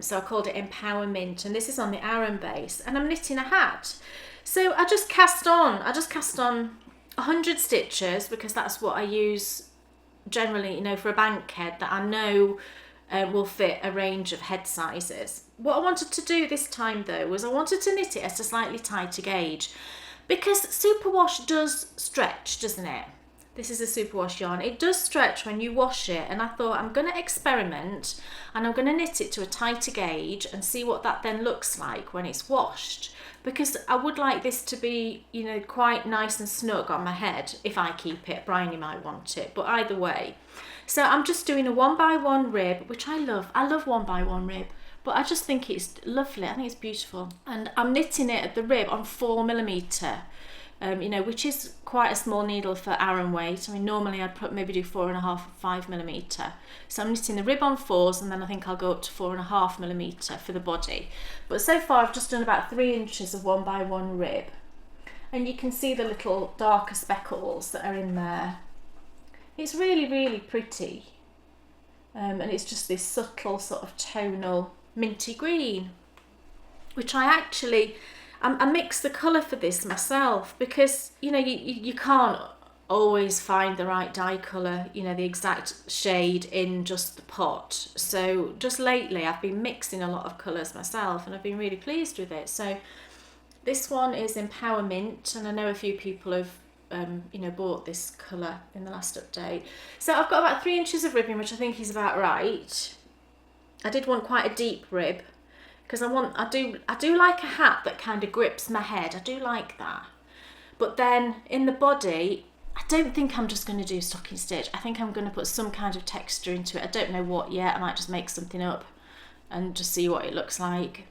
So I called it Empowermint, and this is on the Aran base, and I'm knitting a hat. So I just cast on 100 stitches because that's what I use generally, you know, for a bank head that I know will fit a range of head sizes. What I wanted to do this time though was I wanted to knit it at a slightly tighter gauge, because superwash does stretch, doesn't it? This is a superwash yarn. It does stretch when you wash it, and I thought I'm going to experiment and I'm going to knit it to a tighter gauge and see what that then looks like when it's washed, because I would like this to be, you know, quite nice and snug on my head if I keep it. Bryony might want it, but either way. So I'm just doing a 1x1 rib, which I love. I love 1x1 rib, but I just think it's lovely. I think it's beautiful. And I'm knitting it at the rib on 4mm. You know, which is quite a small needle for Aran weight. I mean, normally I'd maybe do 4.5 or 5mm. So I'm knitting the rib on 4s, and then I think I'll go up to 4.5mm for the body. But so far I've just done about 3 inches of 1x1 rib. And you can see the little darker speckles that are in there. It's really, really pretty. And it's just this subtle sort of tonal minty green, which I mix the colour for this myself, because, you know, you can't always find the right dye colour, you know, the exact shade in just the pot. So just lately I've been mixing a lot of colours myself, and I've been really pleased with it. So this one is Empowermint, and I know a few people have you know, bought this colour in the last update. So I've got about 3 inches of ribbing, which I think is about right. I did want quite a deep rib, because I do like a hat that kind of grips my head. I do like that. But then in the body, I don't think I'm just going to do stocking stitch. I think I'm going to put some kind of texture into it. I don't know what yet. I might just make something up and just see what it looks like.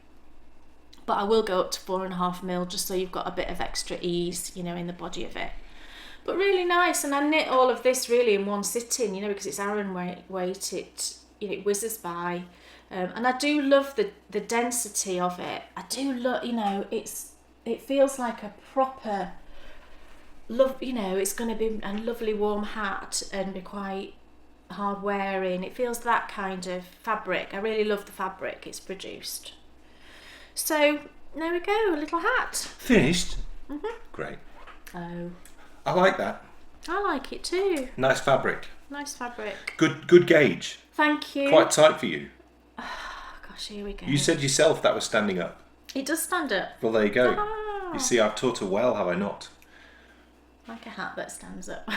But I will go up to 4.5mm, just so you've got a bit of extra ease, you know, in the body of it. But really nice, and I knit all of this really in one sitting, you know, because it's Aran weight, it whizzes by. And I do love the density of it. I do love, you know, it feels like a proper love, you know, it's going to be a lovely warm hat and be quite hard wearing. It feels that kind of fabric. I really love the fabric it's produced. So there we go, a little hat.
Finished?
Mm-hmm.
Great.
Oh.
I like that.
I like it too.
Nice fabric.
Nice fabric.
Good gauge.
Thank you.
Quite tight for you.
Gosh, here we go.
You said yourself that was standing up.
It does stand up.
Well, there you go.
Ah.
You see, I've taught her well, have I not?
Like a hat that stands up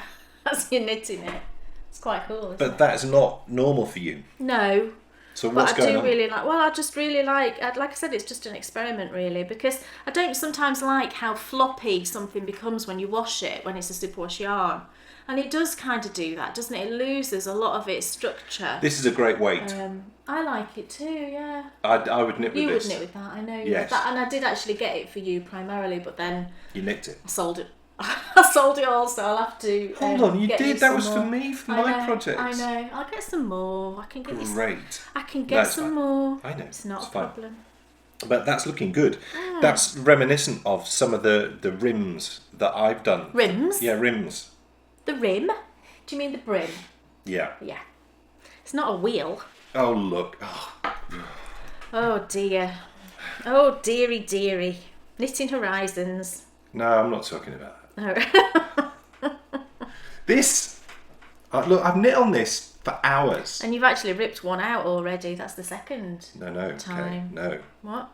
as you're knitting it. It's quite cool, isn't
But
it?
that's not normal for you.
No.
So what's going on?
But I do really like, well, I just really like I said, it's just an experiment really, because I don't sometimes like how floppy something becomes when you wash it, when it's a superwash yarn. And it does kind of do that, doesn't it? It loses a lot of its structure.
This is a great weight.
I like it too, yeah.
I would knit with
You
this.
would knit with that, I know.
Yes.
That, and I did actually get it for you primarily, but then
You nicked it.
I sold it. I sold it all, so I'll have to.
Hold on, you
get
did.
you
That
some
was
more.
for me, for
I
my
know,
project.
I know. I'll get some more. I can get you.
Great.
I can get
That's
some
fine.
more.
I know.
It's not
It's
a
fine.
problem.
But that's looking good. That's reminiscent of some of the rims that I've done.
Rims?
Yeah, rims.
The rim? Do you mean the brim?
Yeah.
Yeah. It's not a wheel.
Oh, look. Oh.
Oh dear. Oh dearie dearie. Knitting Horizons.
No, I'm not talking about that.
Oh.
This, look, I've knit on this for hours.
And you've actually ripped one out already. That's the second
No,
time.
okay, no.
What?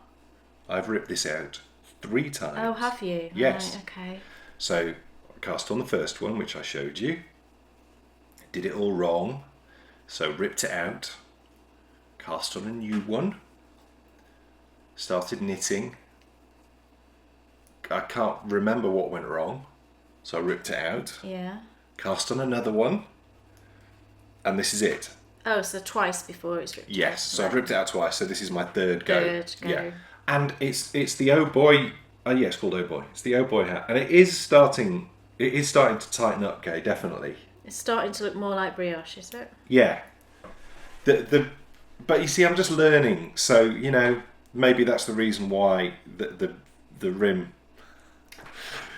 I've ripped this out 3 times.
Oh, have you?
Yes.
Right, okay.
So, I cast on the first one, which I showed you. Did it all wrong. So, ripped it out. Cast on a new one. Started knitting. I can't remember what went wrong. So, I ripped it out.
Yeah.
Cast on another one. And this is it.
Oh, so twice before it's ripped.
Yes,
out.
so I've ripped it out twice, so this is my third go.
Third go.
Yeah. And it's the Oh Boy, yeah, it's called Oh Boy. It's the Oh Boy hat. And it is starting to tighten up, Kay, definitely.
It's starting to look more like brioche, is it?
Yeah. But you see, I'm just learning, so, you know, maybe that's the reason why the rim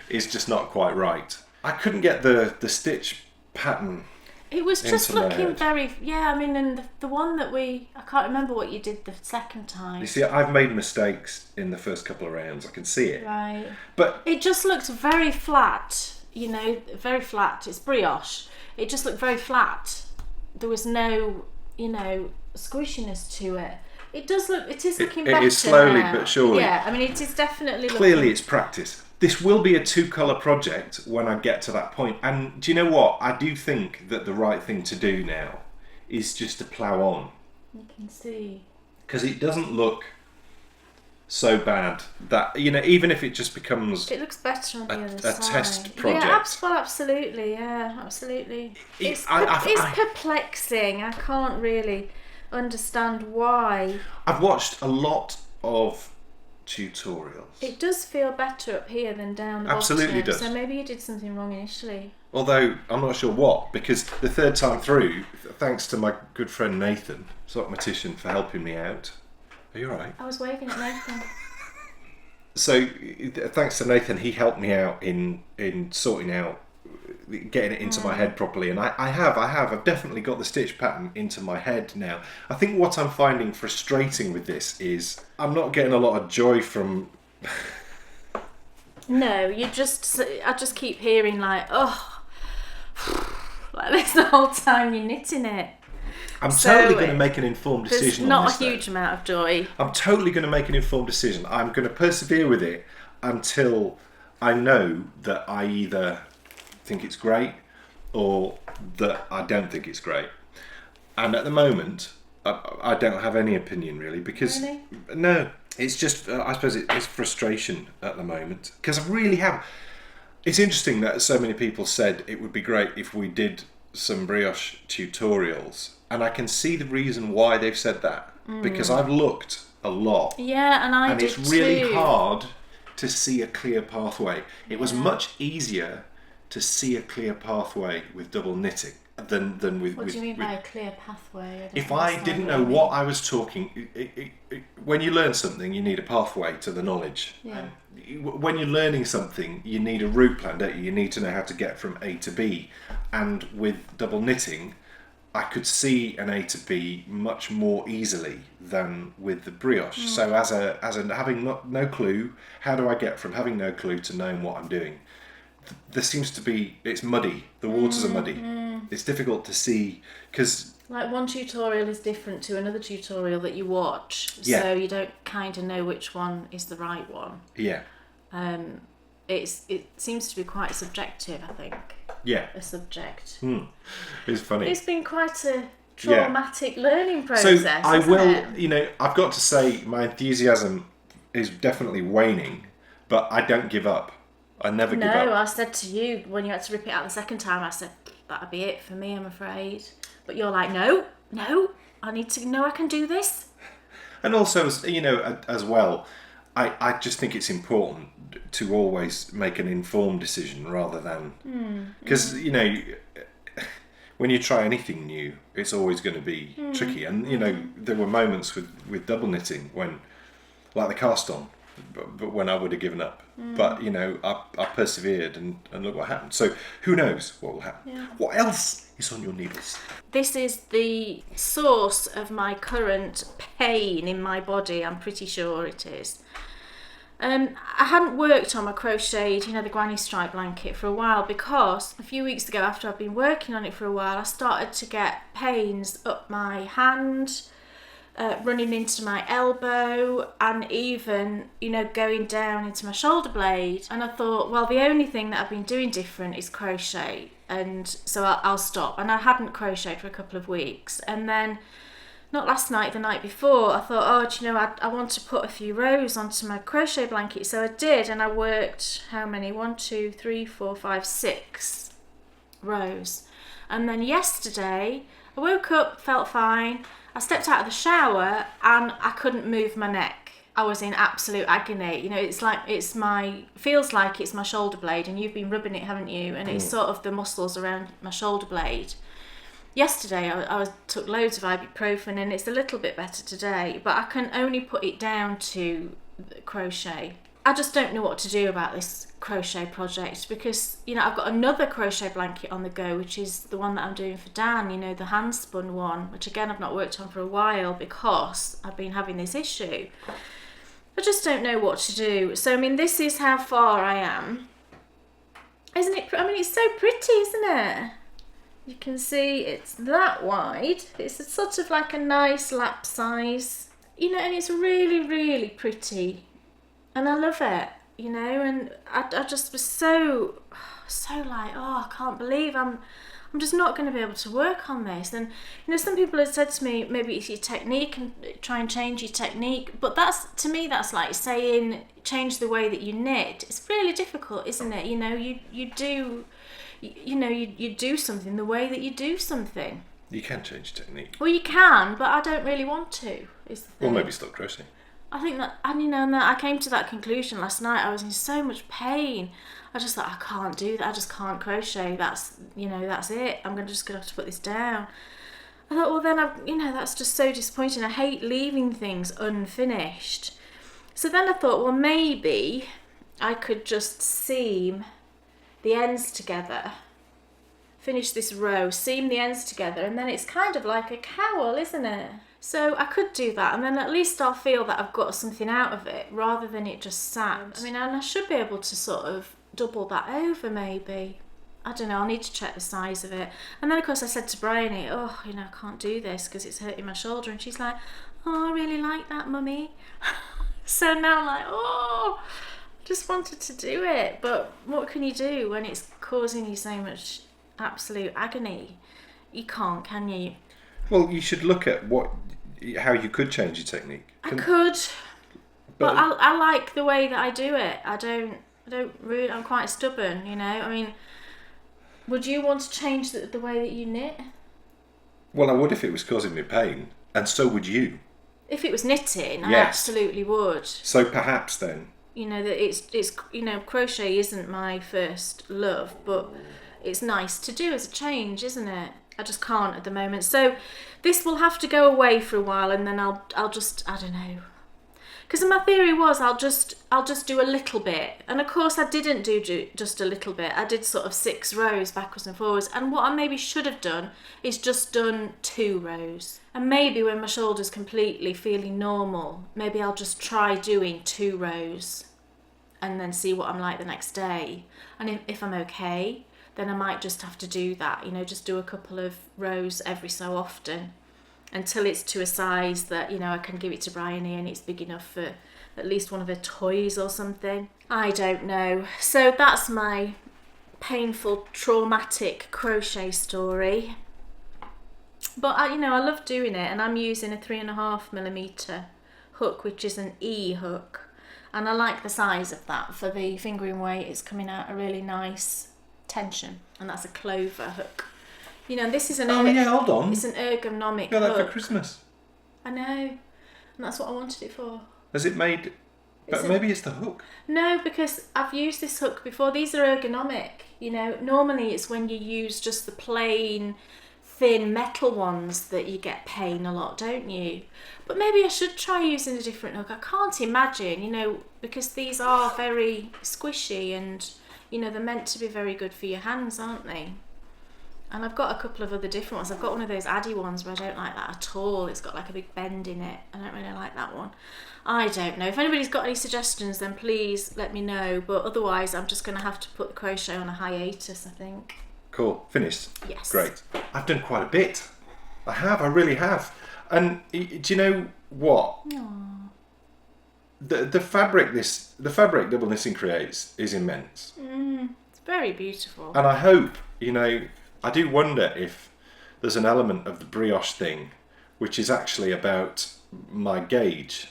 is just not quite right. I couldn't get the stitch pattern.
It was just
into my
looking
head.
very, yeah, I mean, and the one that I can't remember what you did the second time.
You see, I've made mistakes in the first couple of rounds. I can see it.
Right.
But
It just looked very flat, you know, very flat. It's brioche. it just looked very flat. There was no, squishiness to it. It is looking better.
It is slowly
now.
but surely.
Yeah, I mean, it is definitely
Clearly it's practice. This will be a 2-colour project when I get to that point. And do you know what? I do think that the right thing to do now is just to plough on.
You can see.
Because it doesn't look so bad that, even if it just becomes...
It looks better on the other side.
A test project.
Yeah, absolutely. Yeah, absolutely. It's perplexing. I can't really understand why.
I've watched a lot of tutorials.
It does feel better up here than down the
Absolutely
bottom.
does.
So maybe you did something wrong initially.
Although I'm not sure what, because the third time through, thanks to my good friend Nathan, sockmatician, for helping me out. Are you alright?
I was waving at Nathan.
So thanks to Nathan, he helped me out in sorting out, getting it into my head properly, and I've definitely got the stitch pattern into my head now. I think what I'm finding frustrating with this is I'm not getting a lot of joy from...
No, I just keep hearing like this the whole time you're knitting it.
I'm totally going to make an informed decision on this.
There's not a huge amount of joy.
I'm totally going to make an informed decision. I'm going to persevere with it until I know that I either think it's great or that I don't think it's great. And at the moment, I don't have any opinion really, because
Really?
No, it's just I suppose it's frustration at the moment, because I really have. It's interesting that so many people said it would be great if we did some brioche tutorials, and I can see the reason why they've said that, because I've looked a lot.
Yeah, and I did
it's really
too.
hard to see a clear pathway. It was much easier to see a clear pathway with double knitting than with...
What do you mean by a clear pathway?
If I didn't know what I was talking... when you learn something, you need a pathway to the knowledge.
Yeah.
When you're learning something, you need a route plan, don't you? You need to know how to get from A to B. And with double knitting, I could see an A to B much more easily than with the brioche. So as a having no clue, how do I get from having no clue to knowing what I'm doing? There seems to be, it's muddy. The waters are muddy. It's difficult to see, because...
Like one tutorial is different to another tutorial that you watch,
Yeah.
so you don't kind of know which one is the right one.
Yeah.
It seems to be quite subjective, I think.
Yeah.
A subject.
It's funny.
It's been quite a traumatic learning
So
process.
I
hasn't
will,
it?
I've got to say my enthusiasm is definitely waning, but I don't give up. I never give up.
No, I said to you when you had to rip it out the second time, I said, that'll be it for me, I'm afraid. But you're like, no, I need to know I can do this.
And also, as well, I just think it's important to always make an informed decision rather than... Because, when you try anything new, it's always going to be tricky. And, there were moments with double knitting when, like the cast on, but when I would have given up. But, I persevered and look what happened. So who knows what will happen. Yeah. What else is on your needles?
This is the source of my current pain in my body, I'm pretty sure it is. I hadn't worked on my crocheted, the granny stripe blanket for a while, because a few weeks ago, after I've been working on it for a while, I started to get pains up my hand, running into my elbow, and even, going down into my shoulder blade. And I thought, well, the only thing that I've been doing different is crochet, and so I'll stop. And I hadn't crocheted for a couple of weeks, and then not last night, the night before, I thought, I want to put a few rows onto my crochet blanket. So I did, and I worked, how many? 1, 2, 3, 4, 5, 6 rows. And then yesterday, I woke up, felt fine. I stepped out of the shower and I couldn't move my neck. I was in absolute agony. Feels like it's my shoulder blade, and you've been rubbing it, haven't you? And it's sort of the muscles around my shoulder blade. Yesterday I took loads of ibuprofen, and it's a little bit better today, but I can only put it down to crochet. I just don't know what to do about this crochet project, because I've got another crochet blanket on the go, which is the one that I'm doing for Dan, the hand spun one, which again I've not worked on for a while because I've been having this issue. I just don't know what to do. So this is how far I am. Isn't it? It's so pretty, isn't it? You can see it's that wide. It's a sort of like a nice lap size, you know, and it's really, really pretty. And I love it, you know, and I just was so like, oh, I can't believe I'm just not going to be able to work on this. And, you know, some people have said to me, maybe it's your technique and try and change your technique. But that's, to me, that's like saying change the way that you knit. It's really difficult, isn't it? You know, you do something the way that you do something.
You can change technique.
Well, you can, but I don't really want to, is the thing.
Or maybe stop crocheting.
I think that, and you know, and I came to that conclusion last night. I was in so much pain. I just thought, I can't do that. I just can't crochet. That's, you know, that's it. I'm just going to have to put this down. I thought, well, then, that's just so disappointing. I hate leaving things unfinished. So then I thought, well, maybe I could just seam the ends together. Finish this row, seam the ends together, and then it's kind of like a cowl, isn't it? So I could do that, and then at least I'll feel that I've got something out of it, rather than it just sat. I mean, and I should be able to sort of double that over, maybe. I don't know, I'll need to check the size of it. And then, of course, I said to Bryony, oh, you know, I can't do this because it's hurting my shoulder. And she's like, oh, I really like that, Mummy. So now I'm like, oh, I just wanted to do it. But what can you do when it's causing you so much absolute agony? You can't, can you?
Well, you should look at how you could change your technique.
I could, but I like the way that I do it. I don't really. I'm quite stubborn, you know. I mean, would you want to change the way that you knit?
Well, I would if it was causing me pain, and so would you.
If it was knitting, I
Yes.
absolutely would.
So perhaps then.
You know that it's you know, crochet isn't my first love, but it's nice to do as a change, isn't it? I just can't at the moment. So this will have to go away for a while, and then I'll just, I don't know. Because my theory was I'll just do a little bit. And of course I didn't do just a little bit. I did sort of 6 rows backwards and forwards. And what I maybe should have done is just done 2 rows. And maybe when my shoulder's completely feeling normal, maybe I'll just try doing 2 rows and then see what I'm like the next day. And if I'm okay, then I might just have to do that, you know, just do a couple of rows every so often until it's to a size that, you know, I can give it to Bryony and it's big enough for at least one of her toys or something. I don't know. So that's my painful, traumatic crochet story. But, I love doing it, and I'm using a 3.5mm hook, which is an E hook. And I like the size of that. For the fingering weight, it's coming out a really nice tension, and that's a clover hook. You know, this is an
hold on.
It's an ergonomic
Got that
hook.
for Christmas.
I know, and that's what I wanted it for.
Has it made? But maybe it's the hook.
No, because I've used this hook before. These are ergonomic. You know, normally it's when you use just the plain thin metal ones that you get pain a lot, don't you? But maybe I should try using a different hook. I can't imagine, you know, because these are very squishy and, you know, they're meant to be very good for your hands, aren't they? And I've got a couple of other different ones. I've got one of those Addy ones where I don't like that at all. It's got like a big bend in it. I don't really like that one. I don't know. If anybody's got any suggestions, then please let me know. But otherwise, I'm just going to have to put the crochet on a hiatus, I think.
Cool. Finished?
Yes.
Great. I've done quite a bit. I really have. And do you know what?
Aww.
The fabric double knitting creates is immense.
It's very beautiful.
And I hope, you know, I do wonder if there's an element of the brioche thing which is actually about my gauge.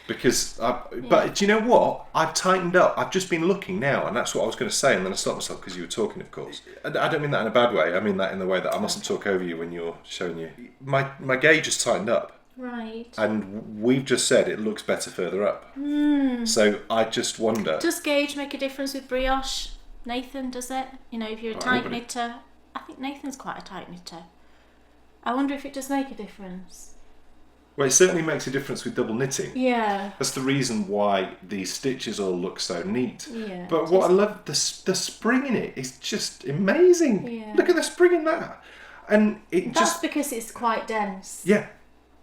Because, but do you know what? I've tightened up. I've just been looking now, and that's what I was going to say, and then I stopped myself because you were talking, of course. I don't mean that in a bad way. I mean that in the way that I mustn't talk over you when you're showing you. My gauge has tightened up.
Right.
And we've just said it looks better further up. So I just wonder.
Does gauge make a difference with brioche? Nathan, does it? You know, if you're a tight knitter. I think Nathan's quite a tight knitter. I wonder if it does make a difference.
Well, it certainly makes a difference with double knitting.
Yeah.
That's the reason why these stitches all look so neat.
Yeah.
But what I love, the spring in it is just amazing.
Yeah.
Look at the spring in that. And
That's because it's quite dense.
Yeah,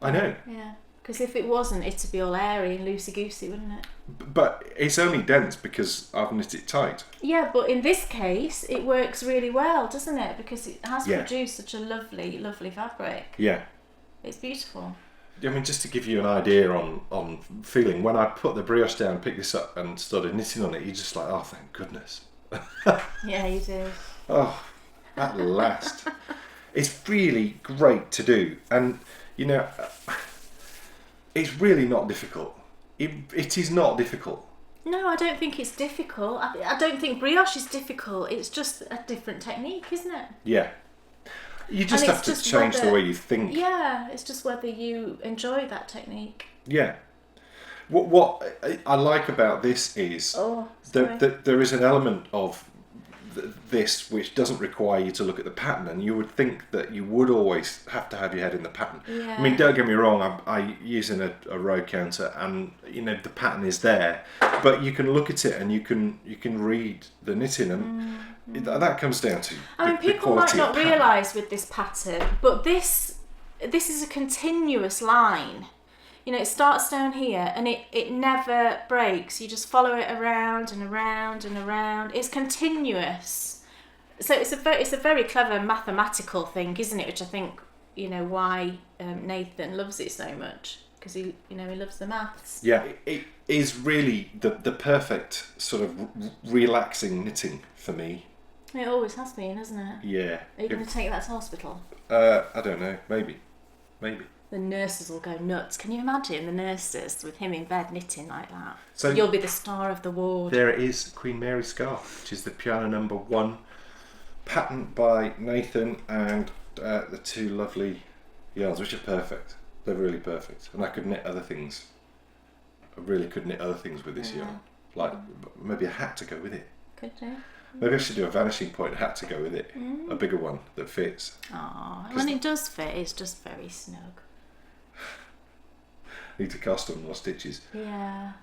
I know.
Yeah. Because if it wasn't, it'd be all airy and loosey-goosey, wouldn't it?
But it's only dense because I've knit it tight.
Yeah, but in this case, it works really well, doesn't it? Because it has
Yeah.
produced such a lovely, lovely fabric.
Yeah.
It's beautiful.
I mean, just to give you an idea on feeling, when I put the brioche down, picked this up and started knitting on it, you're just like, oh, thank goodness.
Yeah, you do.
Oh, at last. It's really great to do. And, you know, it's really not difficult. It is not difficult.
No, I don't think it's difficult. I don't think brioche is difficult. It's just a different technique, isn't it?
Yeah. You just have to change the way you think.
Yeah, it's just whether you enjoy that technique.
Yeah. What I like about this is that there is an element of this which doesn't require you to look at the pattern, and you would think that you would always have to have your head in the pattern.
Yeah.
I mean, don't get me wrong, I'm using a row counter, and you know the pattern is there, but you can look at it and you can read the knitting, and that comes down to
I mean, people might not realise with this pattern, but this is a continuous line. You know, it starts down here and it never breaks. You just follow it around and around and around. It's continuous. So it's a very clever mathematical thing, isn't it? Which I think, you know, why Nathan loves it so much, because he loves the maths.
Yeah, it is really the perfect sort of relaxing knitting for me.
It always has been, hasn't it?
Yeah.
Are you going to take that to hospital?
I don't know. Maybe.
The nurses will go nuts. Can you imagine the nurses with him in bed knitting like that?
So
you'll be the star of the ward.
There it is, Queen Mary scarf, which is the piano number 1, patterned by Nathan, and the 2 lovely yarns, which are perfect. They're really perfect, and I could knit other things. I really could knit other things with this yarn, like maybe a hat to go with it.
Could do.
Maybe I should do a vanishing point hat to go with it, a bigger one that fits.
Oh, when it does fit, it's just very snug.
Need to cast on more stitches.
Yeah.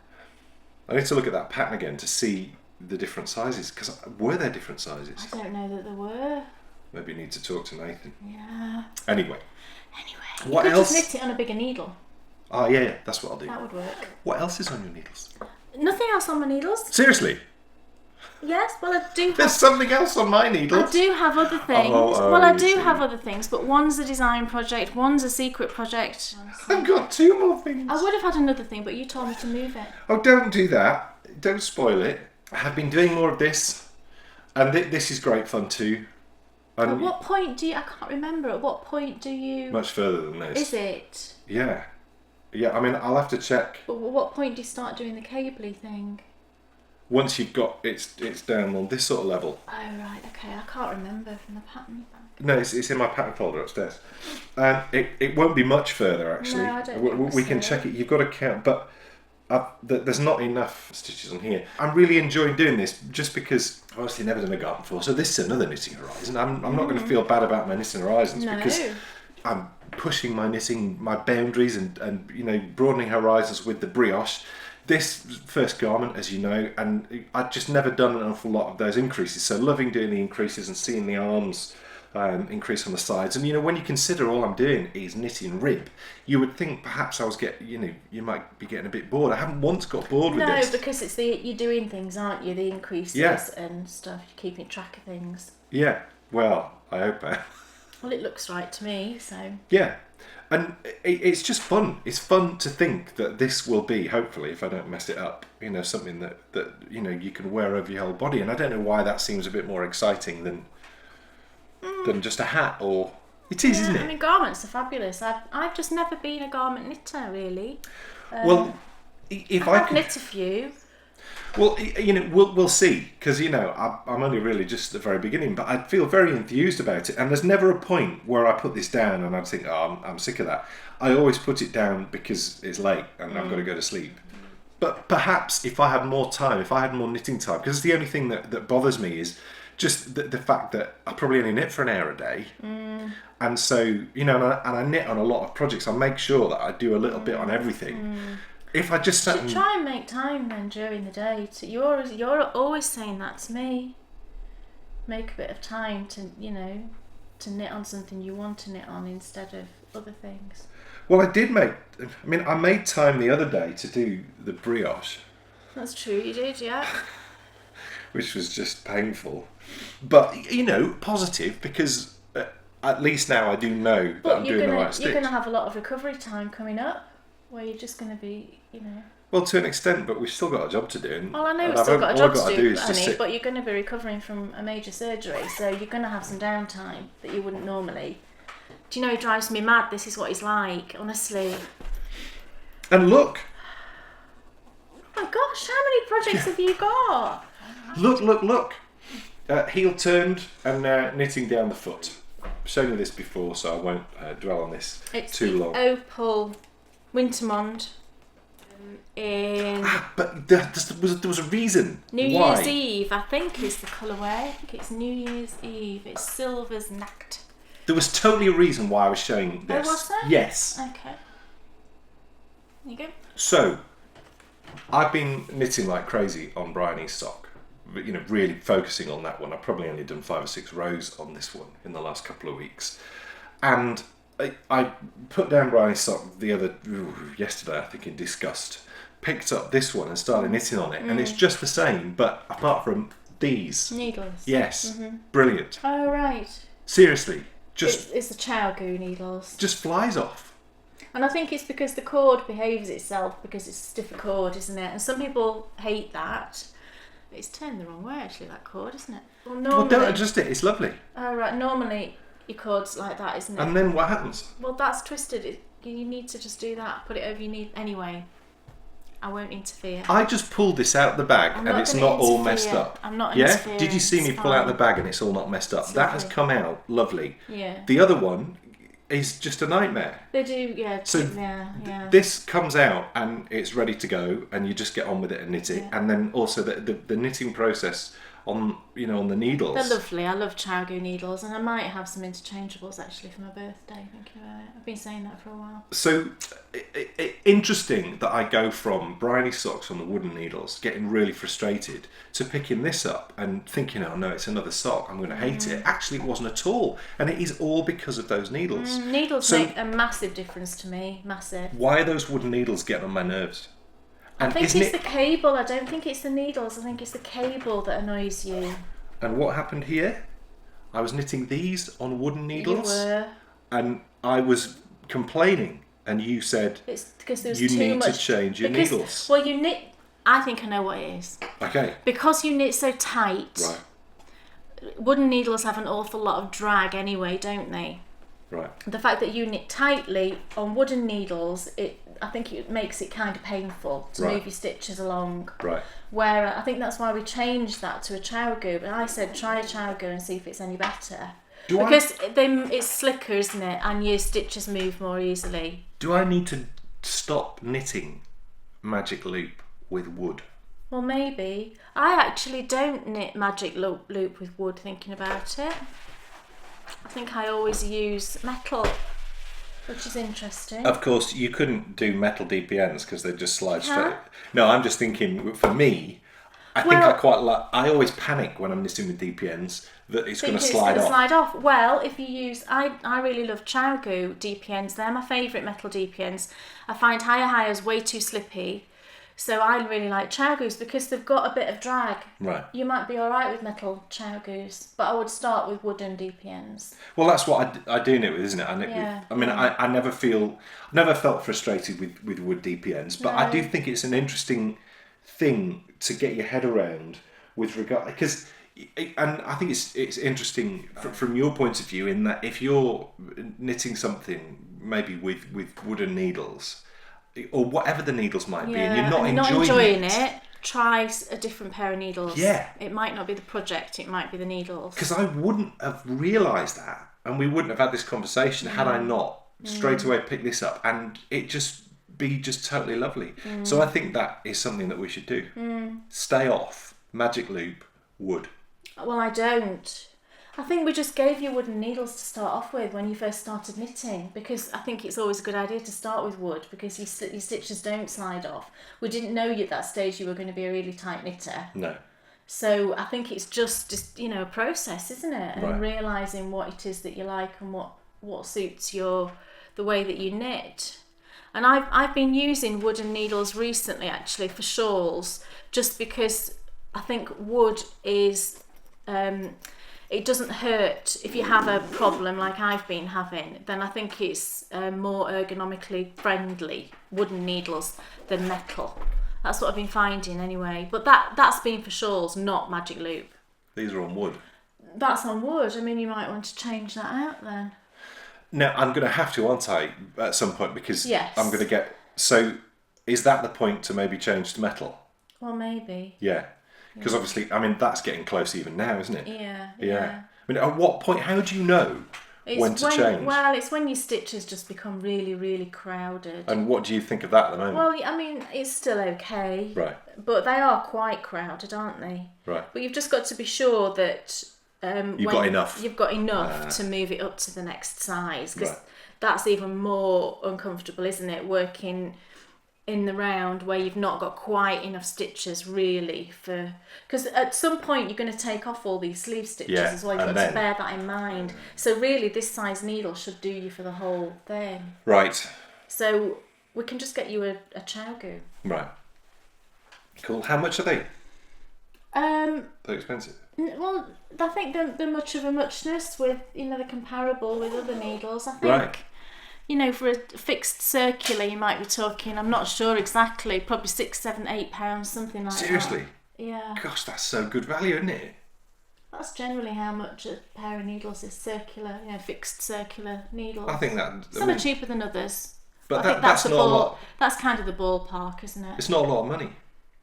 I need to look at that pattern again to see the different sizes, because were there different sizes?
I don't know that there were.
Maybe you need to talk to Nathan.
Yeah.
Anyway.
What else? Just knit it on a bigger needle.
Oh yeah, that's what I'll do.
That would work.
What else is on your needles?
Nothing else on my needles.
Seriously?
Yes, well I do have...
There's something else on my needles.
I do have other things. Well, I do have other things, but one's a design project, one's a secret project.
I've got 2 more things.
I would have had another thing, but you told me to move it.
Oh, don't do that. Don't spoil it. I have been doing more of this, and this is great fun too. And
at what point do you... I can't remember. At what point do you...
Much further than this.
Is it?
Yeah. Yeah, I mean, I'll have to check.
But at what point do you start doing the cabley thing?
Once you've got it's down on this sort of level.
Oh right, okay. I can't remember from the pattern.
No, it's in my pattern folder upstairs. It won't be much further actually.
No, I don't think
we can check it. You've got to count, but there's not enough stitches on here. I'm really enjoying doing this just because I've obviously never done a garment before, so this is another knitting horizon. I'm not going to feel bad about my knitting horizons because I'm pushing my knitting, my boundaries, and you know, broadening horizons with the brioche. This first garment, as you know, and I've just never done an awful lot of those increases, so loving doing the increases and seeing the arms increase on the sides. And you know, when you consider all I'm doing is knitting rib, you would think perhaps you might be getting a bit bored. I haven't once got bored with this.
No, because it's you're doing things, aren't you? The increases and stuff. You're keeping track of things.
Yeah. Well, I hope I.
Well, it looks right to me, so.
Yeah. And it's just fun. It's fun to think that this will be, hopefully, if I don't mess it up, you know, something that you know you can wear over your whole body. And I don't know why that seems a bit more exciting than just a hat. Or it is, isn't it?
I mean, garments are fabulous. I've just never been a garment knitter, really.
Well, if I could
knit a few.
Well, you know, we'll see, because you know I'm only really just at the very beginning, but I feel very enthused about it, and there's never a point where I put this down and I think, oh, I'm sick of that. I always put it down because it's late and I've got to go to sleep. But perhaps if I had more time, if I had more knitting time, because the only thing that bothers me is just the fact that I probably only knit for an hour a day, and so you know, and I knit on a lot of projects. I make sure that I do a little bit on everything. If I just sat
you should try and make time then during the day. You're always saying that to me. Make a bit of time to knit on something you want to knit on instead of other things.
Well, I made time the other day to do the brioche,
That's true, you did, yeah.
which was just painful. But, positive, because at least now I do know that I'm doing the right stitch.
You're going to have a lot of recovery time coming up, where you're just going to be,
Well, to an extent, but we've still got a job to do.
Well, I know we've still got a job to do, honey, but you're going to be recovering from a major surgery, so you're going to have some downtime that you wouldn't normally. Do you know, it drives me mad. This is what he's like, honestly.
And look.
Oh my gosh, how many projects have you got?
Look. Heel turned and knitting down the foot. I've shown you this before, so I won't dwell on this too long.
Opal Wintermond.
But there was a reason.
New Year's Eve, I think, is the colourway. I think it's New Year's Eve. It's Silver's Nacht.
There was totally a reason why I was showing this.
Oh, was there?
Yes.
Okay. There you go.
So, I've been knitting like crazy on Bryony's sock. Really focusing on that one. I've probably only done 5 or 6 rows on this one in the last couple of weeks. And I put down Bryony's sock yesterday, I think, in disgust. Picked up this one and started knitting on it. And it's just the same, but apart from these.
Needles.
Yes. Mm-hmm. Brilliant.
Oh, right.
Seriously.
It's the chow goo needles.
Just flies off.
And I think it's because the cord behaves itself because it's a stiffer cord, isn't it? And some people hate that. It's turned the wrong way, actually, that cord, isn't it?
Well, don't adjust it. It's lovely.
Oh, right. Normally, your cord's like that, isn't it?
And then what happens?
Well, that's twisted. You need to just do that. Put it over your knee. Anyway, I won't interfere.
I just pulled this out the bag and it's not all messed up.
I'm not interfering.
Did you see me pull out the bag and it's all not messed up? That has come out lovely.
Yeah.
The other one is just a nightmare.
They do, yeah.
So this comes out and it's ready to go, and you just get on with it and knit it. And then also the knitting process on the needles.
They're lovely. I love chow goo needles, and I might have some interchangeables actually for my birthday. Thinking about it, I've been saying that for a while.
So interesting that I go from Bryony socks on the wooden needles, getting really frustrated, to picking this up and thinking, oh no, it's another sock, I'm going to hate it. Actually, it wasn't at all, and it is all because of those needles.
Needles make a massive difference to me. Massive.
Why are those wooden needles getting on my nerves?
And I think it's the cable. I don't think it's the needles. I think it's the cable that annoys you.
And what happened here? I was knitting these on wooden needles.
You were.
And I was complaining, and you said
it's because there's
you
too
need
much
to change your needles.
Well, you knit. I think I know what it is.
Okay.
Because you knit so tight.
Right.
Wooden needles have an awful lot of drag anyway, don't they?
Right.
The fact that you knit tightly on wooden needles, I think it makes it kind of painful to move your stitches along.
Right.
Where I think that's why we changed that to a chow goo. But I said try a chow goo and see if it's any better. It's slicker, isn't it? And your stitches move more easily.
Do I need to stop knitting magic loop with wood?
Well, maybe. I actually don't knit magic loop with wood, thinking about it. I think I always use metal, which is interesting.
Of course, you couldn't do metal DPNs because they just slide straight. No, I'm just thinking, for me, I always panic when I'm knitting with DPNs that it's going to slide off.
Well, if you use, I really love chow goo DPNs. They're my favourite metal DPNs. I find higher way too slippy. So I really like chow goos because they've got a bit of drag.
Right.
You might be all right with metal chow goos, but I would start with wooden DPNs.
Well, that's what I do knit with, isn't it? I never felt frustrated with wood DPNs, but I do think it's an interesting thing to get your head around with regard, because, and I think it's interesting from your point of view in that if you're knitting something maybe with wooden needles, or whatever the needles might be, and you're not enjoying it,
try a different pair of needles.
Yeah.
It might not be the project, it might be the needles.
Because I wouldn't have realised that, and we wouldn't have had this conversation had I not straight away picked this up, and it just totally lovely. So I think that is something that we should do. Stay off magic loop wood.
Well, I don't. I think we just gave you wooden needles to start off with when you first started knitting, because I think it's always a good idea to start with wood because your stitches don't slide off. We didn't know you at that stage you were going to be a really tight knitter.
No.
So I think it's just a process, isn't it? And realising what it is that you like and what suits the the way that you knit. And I've been using wooden needles recently, actually, for shawls, just because I think wood is, it doesn't hurt if you have a problem like I've been having. Then I think it's more ergonomically friendly, wooden needles, than metal. That's what I've been finding anyway. But that's been for shawls, not magic loop.
These are on wood.
That's on wood. I mean, you might want to change that out then.
Now, I'm going to have to, aren't I, at some point, because
Yes.
I'm going to get... So, is that the point to maybe change to metal?
Well, maybe.
Yeah. Because obviously, I mean, that's getting close even now, isn't it?
Yeah.
I mean, at what point, how do you know when to change?
Well, it's when your stitches just become really, really crowded.
And what do you think of that at the moment?
Well, I mean, it's still okay.
Right.
But they are quite crowded, aren't they?
Right.
But you've just got to be sure that...
You've got enough.
You've got enough to move it up to the next size, because
Right.
that's even more uncomfortable, isn't it? Working in the round where you've not got quite enough stitches, really, for... Because at some point you're going to take off all these sleeve stitches as well. You've got to bear that in mind. So really, this size needle should do you for the whole thing.
Right.
So we can just get you a chowgoo.
Right. Cool. How much are they? They're expensive.
Well, I think they're much of a muchness with, they're comparable with other needles. I think,
Right.
For a fixed circular, you might be talking, I'm not sure exactly, probably £6, £7, £8, something like
Seriously?
that. Yeah.
Gosh, that's so good value, isn't it?
That's generally how much a pair of needles is circular, fixed circular needles.
I think that...
Some are cheaper than others.
But
I think
that's not a lot.
That's kind of the ballpark, isn't it?
It's not a lot of money.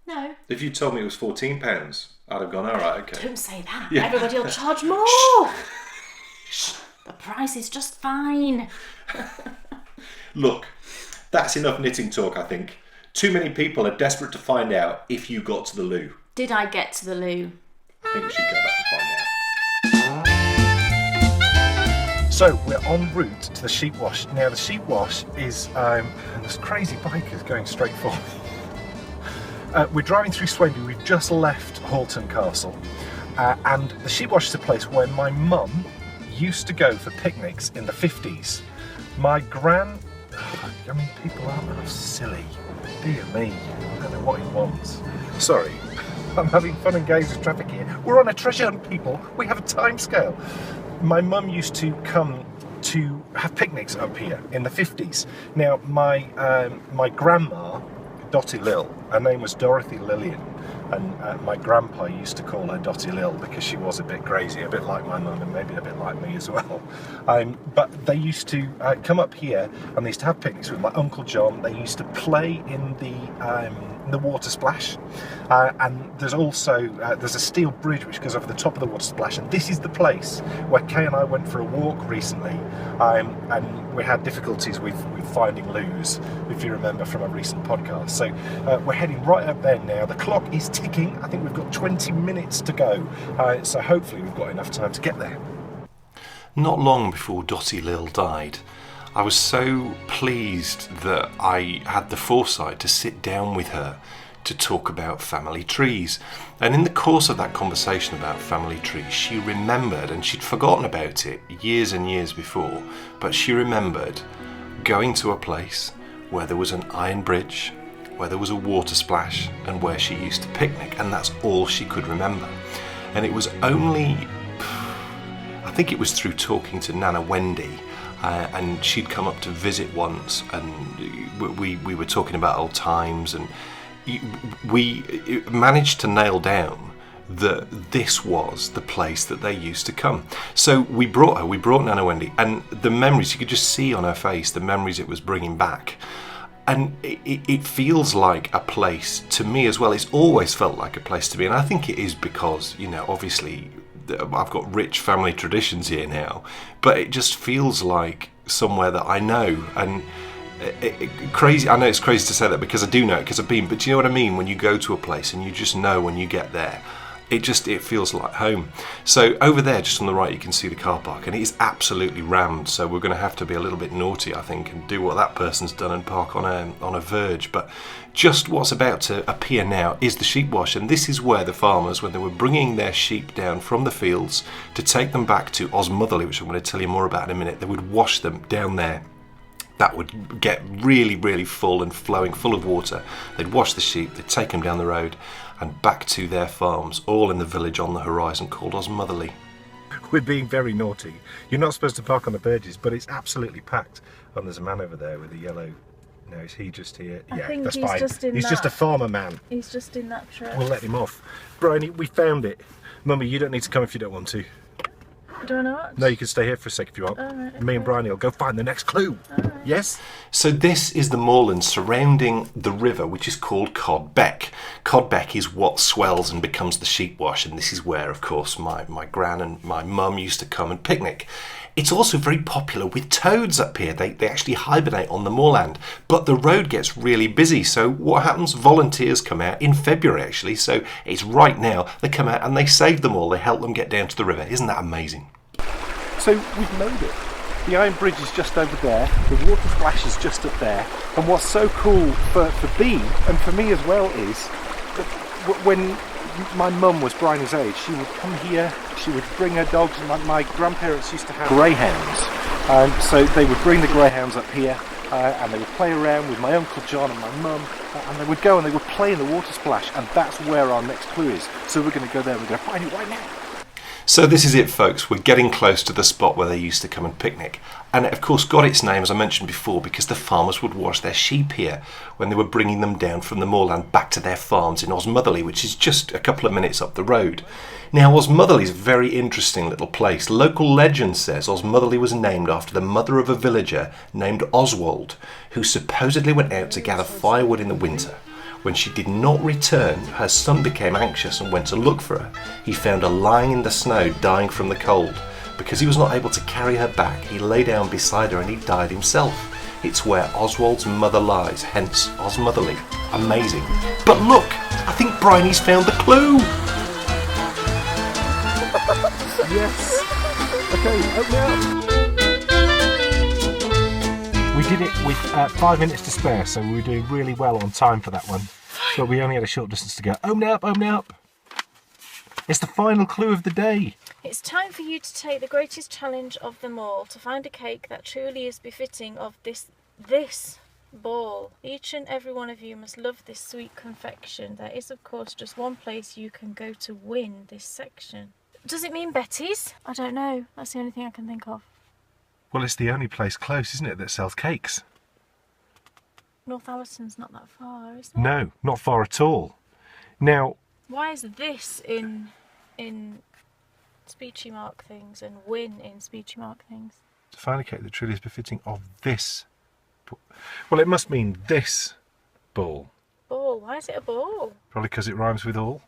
No.
If you told me it was £14, I'd have gone, all right, okay.
Don't say that.
Yeah.
Everybody will charge more. The price is just fine.
Look, that's enough knitting talk, I think. Too many people are desperate to find out if you got to the loo.
Did I get to the loo?
I think we should go back and find out. So we're en route to the Sheepwash. Now the Sheepwash is there's crazy bikers going straight for me. We're driving through Swainby. We've just left Halton Castle, and the Sheepwash is a place where my mum used to go for picnics in the 50s. My gran, I mean, people are kind of silly. Dear me, I don't know what he wants. Sorry, I'm having fun and games with traffic here. We're on a treasure hunt, people. We have a time scale. My mum used to come to have picnics up here in the 50s. Now, my grandma, Dotty Lil, her name was Dorothy Lillian, and my grandpa used to call her Dotty Lil because she was a bit crazy, a bit like my mum and maybe a bit like me as well. But they used to come up here and they used to have picnics with my Uncle John. They used to play in the water splash, and there's also there's a steel bridge which goes over the top of the water splash, and this is the place where Kay and I went for a walk recently, and we had difficulties with finding loos, if you remember from a recent podcast. So we're heading right up there now. The clock is ticking. I think we've got 20 minutes to go, so hopefully we've got enough time to get there.
Not long before Dotty Lil died, I was so pleased that I had the foresight to sit down with her to talk about family trees. And in the course of that conversation about family trees, she remembered, and she'd forgotten about it years and years before, but she remembered going to a place where there was an iron bridge, where there was a water splash, and where she used to picnic, and that's all she could remember. And it was only, I think it was through talking to Nana Wendy, and she'd come up to visit once, and we were talking about old times, and we managed to nail down that this was the place that they used to come. So we brought Nana Wendy, and the memories, you could just see on her face the memories it was bringing back. And it feels like a place to me as well. It's always felt like a place to me, and I think it is because, obviously I've got rich family traditions here now, but it just feels like somewhere that I know. And crazy, I know it's crazy to say that because I do know it because I've been, but do you know what I mean? When you go to a place and you just know when you get there, it feels like home. So over there, just on the right, you can see the car park, and it is absolutely rammed. So we're going to have to be a little bit naughty, I think, and do what that person's done and park on a verge. But just what's about to appear now is the Sheepwash, and this is where the farmers, when they were bringing their sheep down from the fields to take them back to Osmotherley, which I'm going to tell you more about in a minute, they would wash them down there. that would get really, really full and flowing, full of water. They'd wash the sheep, they'd take them down the road and back to their farms, all in the village on the horizon called Osmotherly.
We're being very naughty. You're not supposed to park on the verges, but it's absolutely packed. And there's a man over there with a yellow... No, is he just here?
I
Yeah,
think
that's
he's
fine.
just
Just a farmer man.
He's just in that truck.
We'll let him off. Bryony, we found it. Mummy, you don't need to come if you don't want to.
Do I not?
No, you can stay here for a sec if you want.
Alright,
Me and Bryony will go find the next clue. Yes?
So this is the moorland surrounding the river, which is called Cod Beck. Cod Beck is what swells and becomes the Sheepwash, and this is where, of course, my gran and my mum used to come and picnic. It's also very popular with toads up here. They actually hibernate on the moorland, but the road gets really busy. So what happens? Volunteers come out in February, actually. So it's right now. They come out and they save them all. They help them get down to the river. Isn't that amazing?
So we've made it. The Iron Bridge is just over there. The water splash is just up there. And what's so cool for Bea and for me as well is that when my mum was Bryony's age, she would come here, she would bring her dogs, and my grandparents used to have greyhounds. So they would bring the greyhounds up here and they would play around with my Uncle John and my mum, and they would go and they would play in the water splash, and that's where our next clue is. So we're going to go there and we're going to find it right now.
So this is it, folks. We're getting close to the spot where they used to come and picnic. And it, of course, got its name, as I mentioned before, because the farmers would wash their sheep here when they were bringing them down from the moorland back to their farms in Osmotherly, which is just a couple of minutes up the road. Now, Osmotherly is a very interesting little place. Local legend says Osmotherly was named after the mother of a villager named Oswald, who supposedly went out to gather firewood in the winter. When she did not return, her son became anxious and went to look for her. He found her lying in the snow, dying from the cold. Because he was not able to carry her back, he lay down beside her and he died himself. It's where Oswald's mother lies, hence Osmotherly. Amazing. But look, I think Bryony's found the clue.
Yes. Okay, open it up. We did it with 5 minutes to spare, so we were doing really well on time for that one. But we only had a short distance to go. Open it up. It's the final clue of the day.
It's time for you to take the greatest challenge of them all, to find a cake that truly is befitting of this ball. Each and every one of you must love this sweet confection. There is, of course, just one place you can go to win this section. Does it mean Betty's? I don't know. That's the only thing I can think of.
Well, it's the only place close, isn't it, that sells cakes?
Northallerton's not that far, is it?
No, not far at all. Now,
why is this in speechy mark things and win in speechy mark things?
to find a cake that truly is befitting of this. Well, it must mean this ball.
Ball? Why is it a ball?
Probably because it rhymes with all.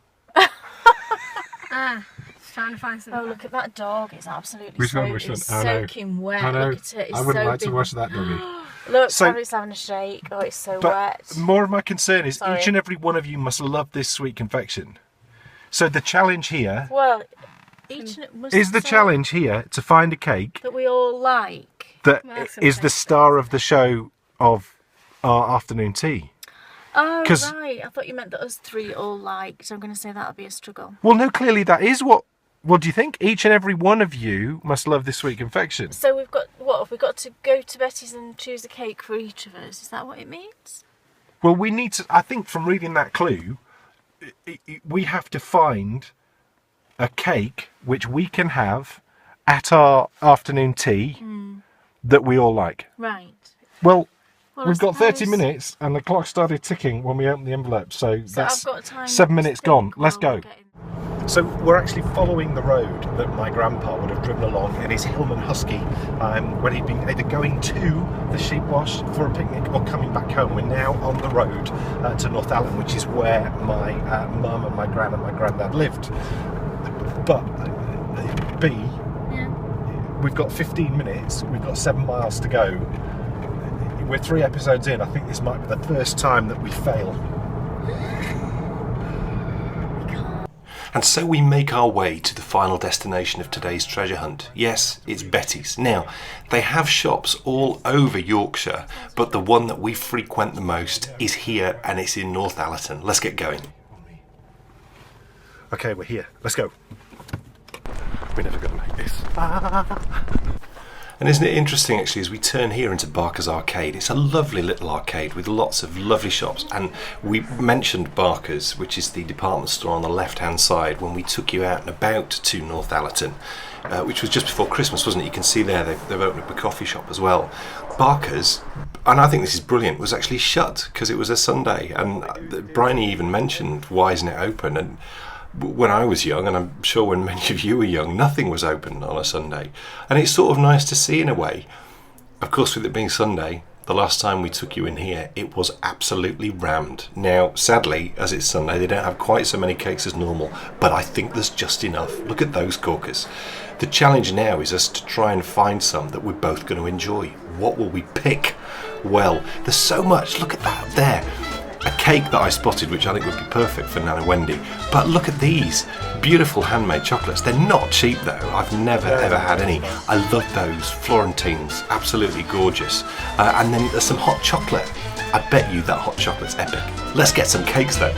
Trying to find something.
Oh, look at that dog. It's absolutely
Which one?
it's
I know.
soaking wet.
I know.
Look at it. It's
I wouldn't
so
like to
big.
wash that doggy.
Look,
So-
Harry's having a shake. Oh, it's so
But
wet.
more of my concern is
Sorry.
each and every one of you must love this sweet confection. So the challenge here
Well, each must
is the
say
challenge here to find a cake
that we all like.
that
Well, that's
is the
okay.
star of the show of our afternoon tea.
Oh,
'Cause-
right. I thought you meant that us three all like. So I'm going to say that'll be a struggle.
Well, no, clearly that is what do you think? Each and every one of you must love this sweet confection.
So we've got, what, have we got to go to Betty's and choose a cake for each of us? Is that what it means?
Well, we need to, I think from reading that clue, we have to find a cake which we can have at our afternoon tea that we all like.
Right.
Well,
Well,
we've
I
got 30
suppose-
minutes and the clock started ticking when we opened the envelope, so that's
I've got time
7
to
minutes
think
gone. Let's
while
go.
we're getting-
So we're actually following the road that my grandpa would have driven along in his Hillman Husky when he'd been either going to the Sheepwash for a picnic or coming back home. We're now on the road to Northallerton, which is where my mum and my gran and my granddad lived. But B,
Yeah.
we've got 15 minutes, we've got 7 miles to go. We're 3 episodes in. I think this might be the first time that we fail.
And so we make our way to the final destination of today's treasure hunt. Yes, it's Betty's. Now, they have shops all over Yorkshire, but the one that we frequent the most is here, and it's in Northallerton. Let's get going.
Okay, we're here. Let's go. We're never going to make this.
And isn't it interesting, actually, as we turn here into Barker's Arcade? It's a lovely little arcade with lots of lovely shops. And we mentioned Barker's, which is the department store on the left-hand side, when we took you out and about to North Allerton, which was just before Christmas, wasn't it? You can see there they've opened up a coffee shop as well. Barker's, and I think this is brilliant, was actually shut because it was a Sunday. And Bryony even mentioned, why isn't it open? And when I was young, and I'm sure when many of you were young, nothing was open on a Sunday. And it's sort of nice to see in a way. Of course, with it being Sunday, the last time we took you in here, it was absolutely rammed. Now, sadly, as it's Sunday, they don't have quite so many cakes as normal, but I think there's just enough. Look at those corkers. The challenge now is us to try and find some that we're both going to enjoy. What will we pick? Well, there's so much. Look at that there. A cake that I spotted, which I think would be perfect for Nana Wendy. But look at these beautiful handmade chocolates. They're not cheap though. I've never ever had any. I love those Florentines, absolutely gorgeous. And then there's some hot chocolate. I bet you that hot chocolate's epic. Let's get some cakes though.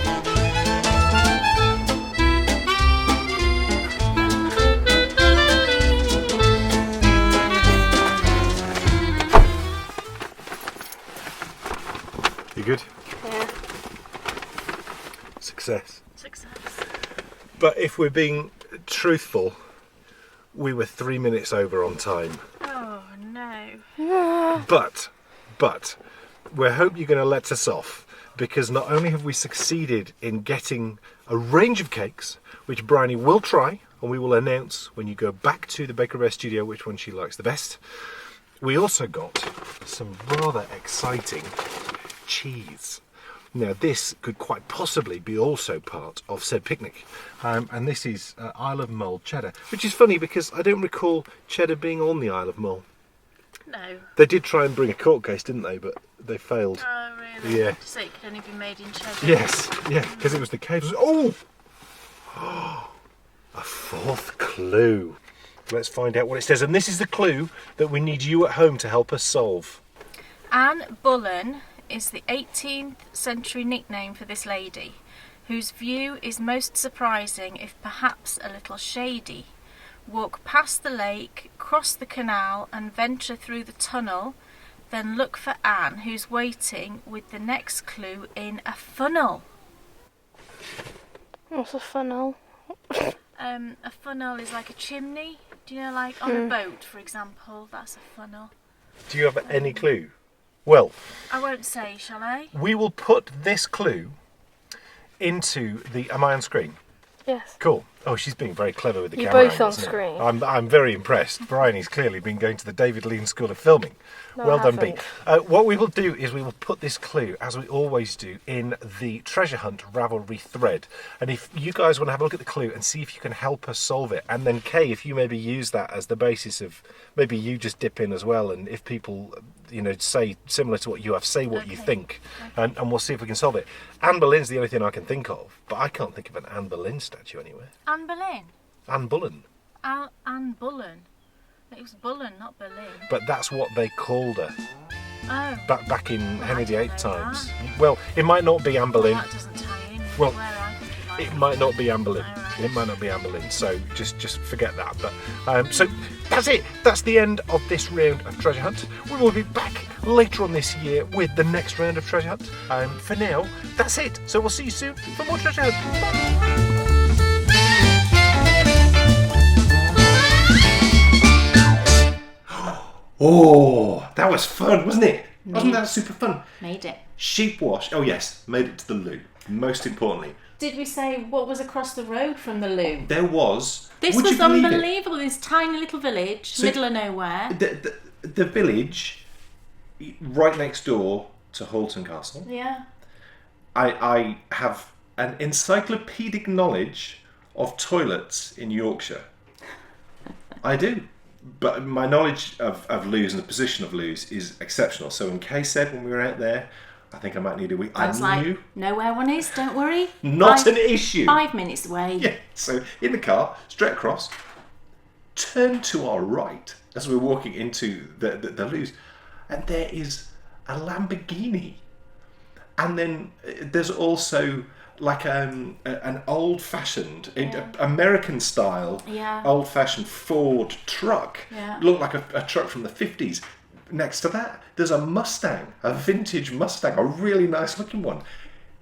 You good?
Yeah.
Success.
Success.
But if we're being truthful, we were 3 minutes over on time.
Oh no.
But we hope you're going to let us off, because not only have we succeeded in getting a range of cakes, which Bryony will try, and we will announce when you go back to the Baker Bear studio which one she likes the best, we also got some rather exciting cheese. Now this could quite possibly be also part of said picnic, and this is Isle of Mull cheddar, which is funny because I don't recall cheddar being on the Isle of Mull.
No.
They did try and bring a court case, didn't they, but they failed.
Oh really?
Yeah.
So it could only be made in cheddar.
Yes, yeah, because it was the caves. Oh! A fourth clue. Let's find out what it says, and this is the clue that we need you at home to help us solve.
Anne Bullen is the 18th century nickname for this lady, whose view is most surprising if perhaps a little shady. Walk past the lake, cross the canal and venture through the tunnel, then look for Anne, who's waiting with the next clue in a funnel.
What's a funnel?
A funnel is like a chimney. Do you know, like on a boat, for example, that's a funnel.
Do you have any clue? Well,
I won't say, shall I?
we will put this clue into the... Am I on screen?
Yes.
Cool. Oh, she's being very clever with the
You're
camera.
both on
isn't it?
screen.
I'm very impressed. Bryony's clearly been going to the David Lean School of Filming.
No,
Well
I
done, B.
haven't.
What we will do is we will put this clue, as we always do, in the Treasure Hunt Ravelry thread. And if you guys want to have a look at the clue and see if you can help us solve it, and then Kay, if you maybe use that as the basis of, maybe you just dip in as well, and if people, you know, say similar to what you have, say what you
Okay.
think, and we'll see if we can solve it. Anne Boleyn's the only thing I can think of, but I can't think of an Anne Boleyn statue anywhere.
Anne Boleyn.
Anne Bullen.
Anne Bullen. It was Bullen, not Boleyn.
But that's what they called her
Oh.
back in Henry
I
VIII
didn't know
times. Well, it might not be Anne
Well,
Boleyn.
that doesn't tie in with
Well,
where I think
It might not be Anne Boleyn.
Alright.
It might not be Anne Boleyn. So just forget that. But so that's it. That's the end of this round of Treasure Hunt. We will be back later on this year with the next round of Treasure Hunt. For now, that's it. So we'll see you soon for more Treasure Hunt. Bye. Oh, that was fun, wasn't it? Wasn't that super fun?
Made it.
Sheepwash. Oh yes, made it to the loo. Most importantly,
Did we say what was across the road from the loo?
there was.
This
would
was
you believe it?
unbelievable. This tiny little village,
So-
middle of nowhere.
The village, right next door to Halton Castle.
Yeah.
I have an encyclopedic knowledge of toilets in Yorkshire. I do. But my knowledge of loos and the position of loos is exceptional. So when Kay said when we were out there, I think I might need a week.
I was like, know where one is, don't worry.
Not an issue.
5 minutes away.
Yeah, so in the car, straight across, turn to our right as we're walking into the loos, and there is a Lamborghini. And then there's also like an old-fashioned, American-style, old-fashioned Ford truck.
Yeah.
Looked like a truck from the 50s. Next to that, there's a Mustang, a vintage Mustang, a really nice-looking one.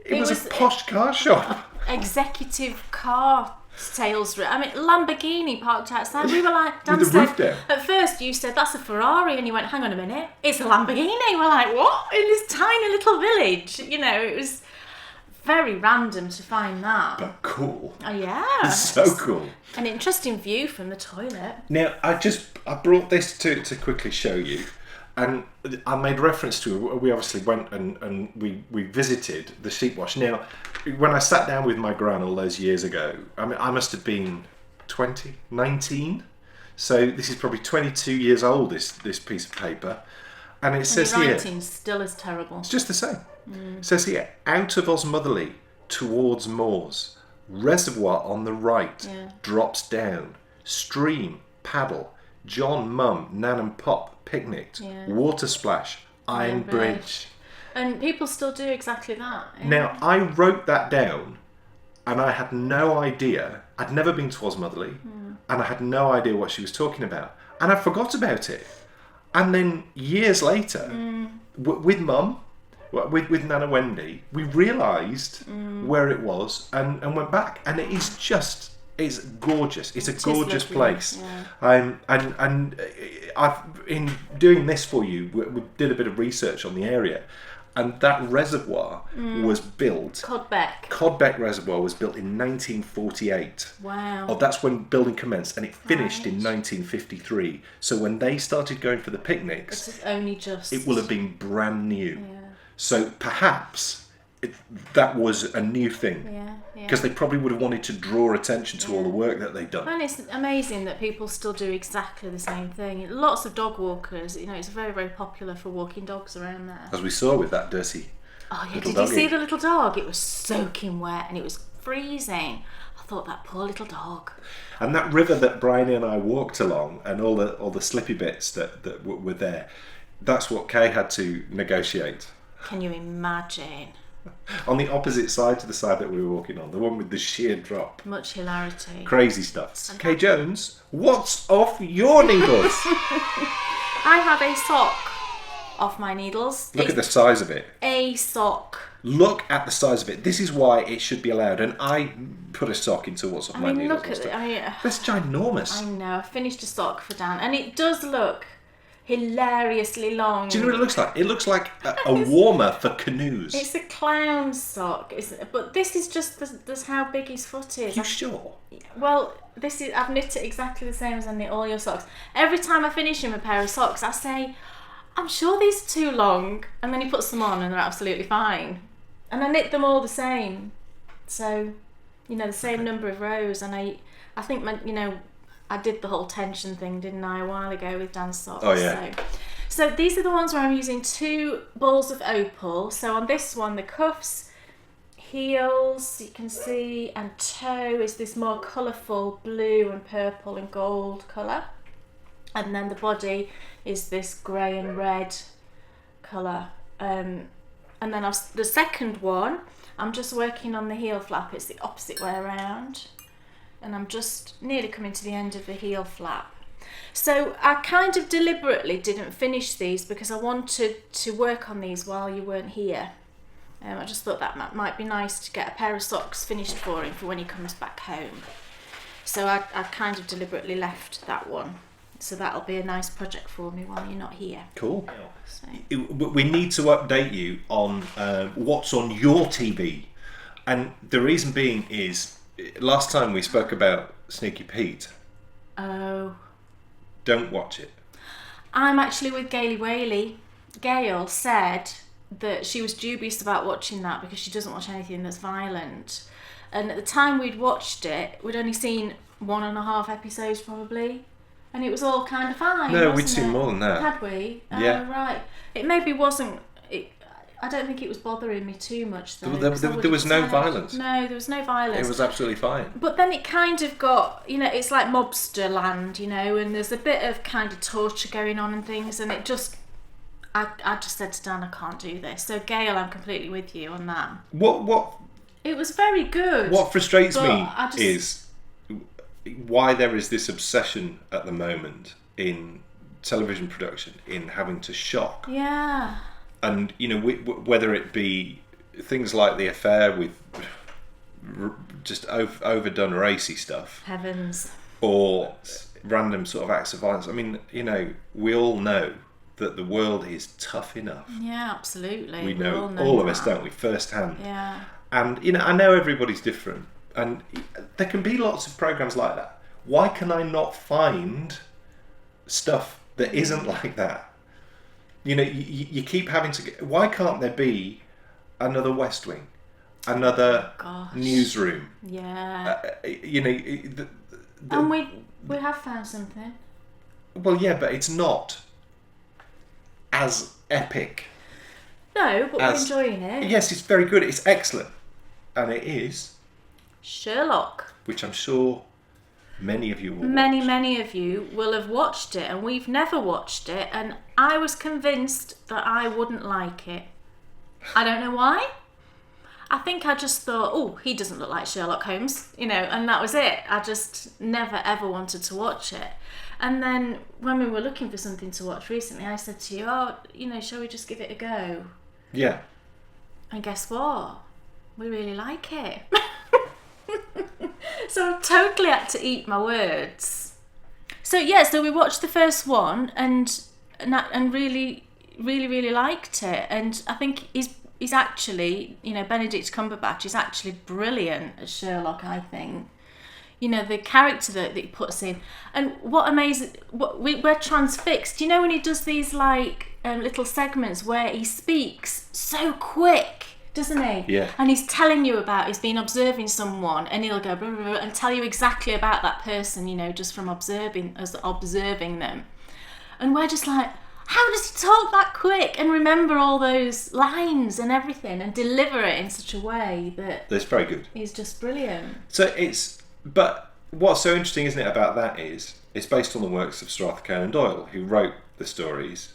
It was a posh car shop.
Executive car sales. I mean, Lamborghini parked outside. We were like, Dan
With the
said,
roof down.
at first you said that's a Ferrari, and you went, hang on a minute, it's a Lamborghini. We're like, what? In this tiny little village, you know, it was very random to find that.
But cool.
Oh yeah,
It's so cool.
An interesting view from the toilet.
Now, I brought this to quickly show you, and I made reference to it. We obviously went and we visited the Sheepwash. Now, when I sat down with my gran all those years ago, I mean, I must have been 19. So this is probably 22 years old, this piece of paper. And it says
your
here...
writing's still as terrible.
It's just the same. It says here, out of Osmotherley towards Moors, reservoir on the right, drops down, stream, paddle, John, Mum, Nan and Pop picnicked, water splash, Iron Bridge.
And people still do exactly that. Yeah.
Now, I wrote that down and I had no idea. I'd never been to Osmotherley and I had no idea what she was talking about. And I forgot about it. And then years later, with Mum, with Nana Wendy, we realised where it was and went back. And it is just, it's gorgeous. It's a gorgeous place.
Yeah.
And I've, in doing this for you, we did a bit of research on the area. And that reservoir was built... Codbeck Reservoir was built in 1948.
Wow.
Oh, that's when building commenced, and it finished in 1953. So when they started going for the picnics...
It's only just...
It will have been brand new.
Yeah.
So perhaps that was a new thing.
Yeah.
Because they probably would have wanted to draw attention to all the work that they'd done.
And it's amazing that people still do exactly the same thing. Lots of dog walkers, you know, it's very, very popular for walking dogs around there.
As we saw with that dirty
Did you see the little dog? It was soaking wet and it was freezing. I thought, that poor little dog.
And that river that Bryony and I walked along, and all the slippy bits that were there, that's what Kay had to negotiate.
Can you imagine?
On the opposite side to the side that we were walking on, the one with the sheer drop.
Much hilarity.
Crazy stuff. Kay Jones, what's off your needles?
I have a sock off my needles.
Look at the size of it.
A sock.
Look at the size of it. This is why it should be allowed. And I put a sock into what's off my needles.
Look at it.
That's ginormous.
I know. I finished a sock for Dan, and it does look hilariously long.
Do you know what it looks like? It looks like a warmer for canoes.
It's a clown sock, but this is just this how big his foot is.
Are you sure?
Well, I've knit it exactly the same as I knit all your socks. Every time I finish him a pair of socks, I say, I'm sure these are too long, and then he puts them on and they're absolutely fine. And I knit them all the same, so the same number of rows. And I think I did the whole tension thing, didn't I, a while ago with Dan's socks.
Oh, yeah.
So these are the ones where I'm using 2 balls of Opal. So on this one, the cuffs, heels, you can see, and toe is this more colourful blue and purple and gold colour. And then the body is this grey and red colour. And then the second one, I'm just working on the heel flap. It's the opposite way around. And I'm just nearly coming to the end of the heel flap. So I kind of deliberately didn't finish these because I wanted to work on these while you weren't here. I just thought that might be nice to get a pair of socks finished for him for when he comes back home. So I kind of deliberately left that one. So that'll be a nice project for me while you're not here.
Cool.
So.
We need to update you on what's on your TV. And the reason being is, last time we spoke about Sneaky Pete.
Oh.
Don't watch it.
I'm actually with Gaily Whaley. Gail said that she was dubious about watching that because she doesn't watch anything that's violent. And at the time we'd watched it, we'd only seen 1.5 episodes probably. And it was all kind of fine.
No, we'd seen more than that.
Had we?
Yeah.
Oh, right. It maybe wasn't... I don't think it was bothering me too much though.
There was no violence.
No, there was no violence.
It was absolutely fine.
But then it kind of got, it's like mobster land, and there's a bit of kind of torture going on and things, and it just... I just said to Dan, I can't do this. So Gail, I'm completely with you on that.
What
It was very good.
What frustrates
But
me
I just-
is why there is this obsession at the moment in television production in having to shock.
Yeah.
And, you know, whether it be things like The Affair with just overdone racy stuff,
Heavens.
or random sort of acts of violence. I mean, you know, we all know that the world is tough enough.
Yeah, absolutely.
We know,
all
all of
that.
us, don't we, firsthand.
Yeah.
And, you know, I know everybody's different. And there can be lots of programs like that. Why can I not find stuff that isn't like that? You know, you keep having to... Why can't there be another West Wing? Another newsroom?
Yeah.
You know...
And we have found something.
Well, yeah, but it's not as epic.
No, but we're enjoying it.
Yes, it's very good. It's excellent. And it is...
Sherlock.
Which I'm sure many of you will watch.
Many of you will have watched it, and we've never watched it, and I was convinced that I wouldn't like it. I don't know why. I think I just thought, oh, he doesn't look like Sherlock Holmes, you know, and that was it. I just never ever wanted to watch it. And then when we were looking for something to watch recently, I said to you, oh, you know, shall we just give it a go?
Yeah.
And guess what? We really like it. So I totally had to eat my words. So so we watched the first one and really liked it. And I think he's actually, you know, Benedict Cumberbatch is actually brilliant as Sherlock, I think. You know, the character that he puts in. And what amazing, we're transfixed. You know when he does these like little segments where he speaks so quick, doesn't he?
Yeah.
And he's telling you about, he's been observing someone, and he'll go blah, blah, blah, and tell you exactly about that person, you know, just from observing them. And we're just like, how does he talk that quick and remember all those lines and everything and deliver it in such a way that
That's very good.
he's just brilliant.
But what's so interesting, isn't it, about that is it's based on the works of Sir Arthur Conan Doyle, who wrote the stories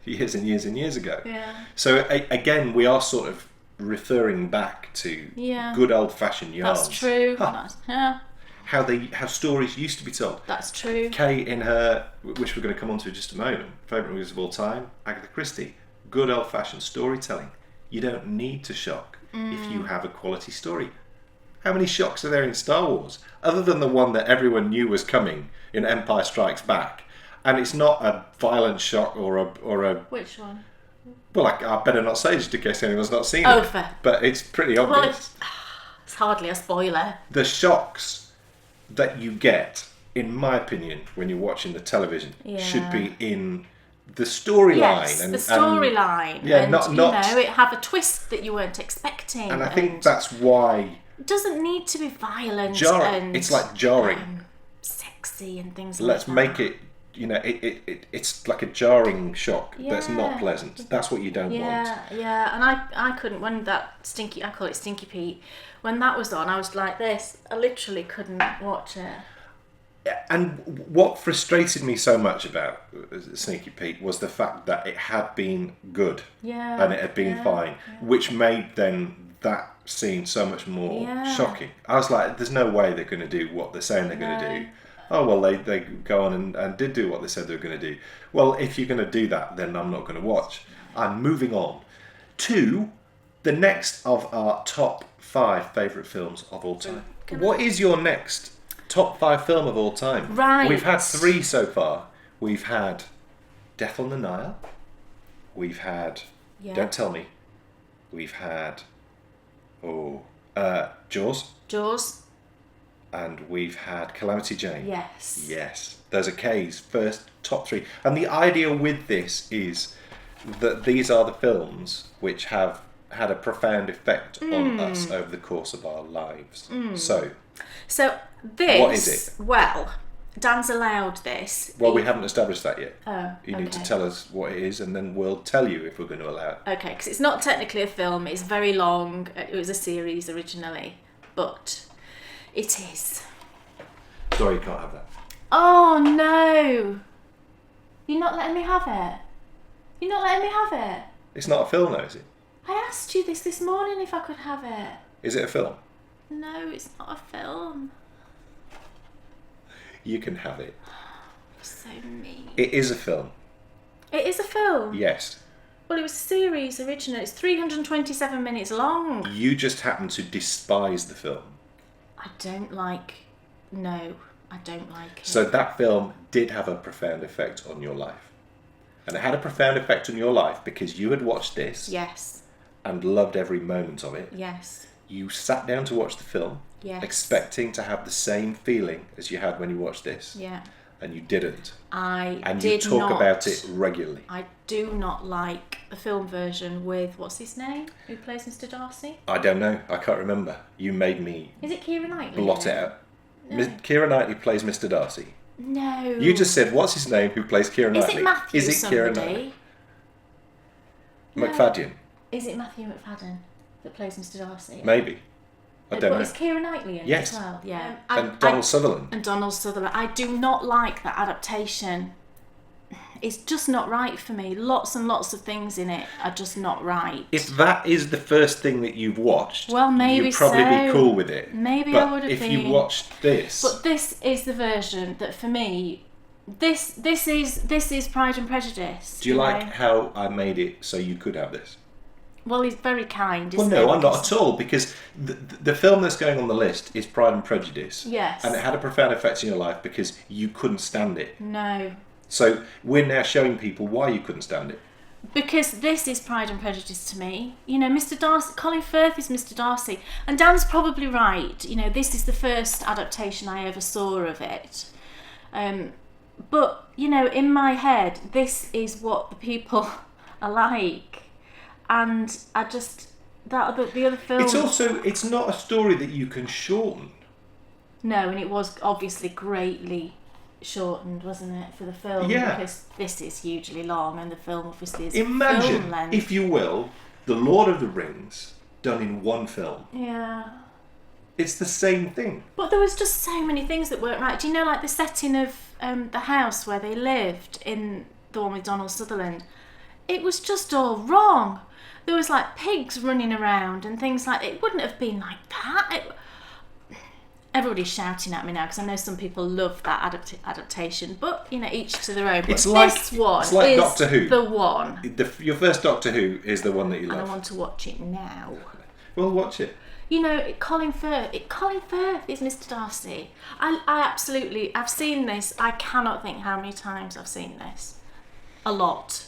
years and years and years ago.
Yeah.
So again, we are sort of referring back to good old-fashioned yarns.
That's true.
Huh.
Yeah.
How stories used to be told.
That's true.
Kay, in her, which we're going to come on to in just a moment, favourite movies of all time, Agatha Christie, good old-fashioned storytelling. You don't need to shock if you have a quality story. How many shocks are there in Star Wars? Other than the one that everyone knew was coming in Empire Strikes Back. And it's not a violent shock or a...
Which one?
Well, I better not say just in case anyone's not seen
Oh,
it.
fair.
But it's pretty
Well,
obvious.
it's hardly a spoiler.
The shocks that you get, in my opinion, when you're watching the television, should be in the storyline.
Yes, the storyline.
Yeah,
and,
not
you know, it have a twist that you weren't expecting.
And I think that's why...
It doesn't need to be violent and...
It's like jarring.
Sexy and things
Let's
like that.
make it, you know, it's like a jarring shock that's not
Yeah.
pleasant. That's what you don't want.
Yeah, and I couldn't, when that Stinky, I call it Stinky Pete, when that was on, I was like this. I literally couldn't watch it.
And what frustrated me so much about Sneaky Pete was the fact that it had been good.
Yeah.
And it had been fine, which made then that scene so much more shocking. I was like, there's no way they're going to do what they're saying they're going to do. Oh, well, they go on and did do what they said they were going to do. Well, if you're going to do that, then I'm not going to watch. I'm moving on to the next of our top 5 favourite films of all time. What is your next top 5 film of all time?
Right.
We've had 3 so far. We've had Death on the Nile. We've had... Don't tell me. We've had... Jaws.
Jaws.
And we've had Calamity Jane.
Yes.
Yes. Those are Kay's first top 3. And the idea with this is that these are the films which have had a profound effect on us over the course of our lives. So
this...
what is it?
Well, Dan's allowed this.
Well, we haven't established that yet.
Oh,
You need to tell us what it is, and then we'll tell you if we're going to allow it.
Okay, because it's not technically a film. It's very long. It was a series originally, but it is.
Sorry, you can't have that.
Oh no! You're not letting me have it. You're not letting me have it.
It's not a film, though, is it?
I asked you this morning if I could have it.
Is it a film?
No, it's not a film.
You can have it.
So mean.
It is a film.
It is a film?
Yes.
Well, it was a series originally. It's 327 minutes long.
You just happen to despise the film.
I don't like... No, I don't like it.
So that film did have a profound effect on your life. And it had a profound effect on your life because you had watched this.
Yes.
And loved every moment of it.
Yes.
You sat down to watch the film.
Yes.
Expecting to have the same feeling as you had when you watched this.
Yeah.
And you didn't.
And
you talk about it regularly.
I do not like the film version with, what's his name? Who plays Mr. Darcy?
I don't know. I can't remember. You made me
Is it Keira Knightley?
blot it out.
No.
Keira Knightley plays Mr. Darcy.
No.
You just said, what's his name who plays Keira Knightley?
Is it Matthew
Is it Keira Knightley?
No.
McFadden?
Is it Matthew McFadden that plays Mr. Darcy?
Maybe. I don't know.
Is Keira Knightley in
Yes.
it as well? Yeah.
And Donald Sutherland.
And Donald Sutherland. I do not like that adaptation. It's just not right for me. Lots and lots of things in it are just not right.
If that is the first thing that you've watched,
well, maybe
you'd probably be cool with it.
Maybe
but
I would have
if
been.
you watched this...
But this is the version that for me, this is Pride and Prejudice.
Do you like how I made it so you could have this?
Well, he's very kind.
Well, no, I'm not at all, because the film that's going on the list is Pride and Prejudice.
Yes.
And it had a profound effect in your life because you couldn't stand it.
No.
So we're now showing people why you couldn't stand it.
Because this is Pride and Prejudice to me. You know, Mr. Darcy, Colin Firth is Mr. Darcy. And Dan's probably right. You know, this is the first adaptation I ever saw of it. But, you know, in my head, this is what the people are like. And I just... the other film...
It's not a story that you can shorten.
No, and it was obviously greatly shortened, wasn't it, for the film?
Yeah.
Because this is hugely long and the film obviously is
Imagine,
film length.
if you will, The Lord of the Rings done in one film.
Yeah.
It's the same thing.
But there was just so many things that weren't right. Do you know, like the setting of the house where they lived in the one with Donald Sutherland? It was just all wrong. There was like pigs running around and things like... It wouldn't have been like that. Everybody's shouting at me now because I know some people love that adaptation, but you know, each to their own. But
It's like Doctor Who.
The one.
Your first Doctor Who is the one that you love.
And I want to watch it now.
Well, watch it.
You know, Colin Firth is Mr. Darcy. I absolutely... I've seen this. I cannot think how many times I've seen this. A lot.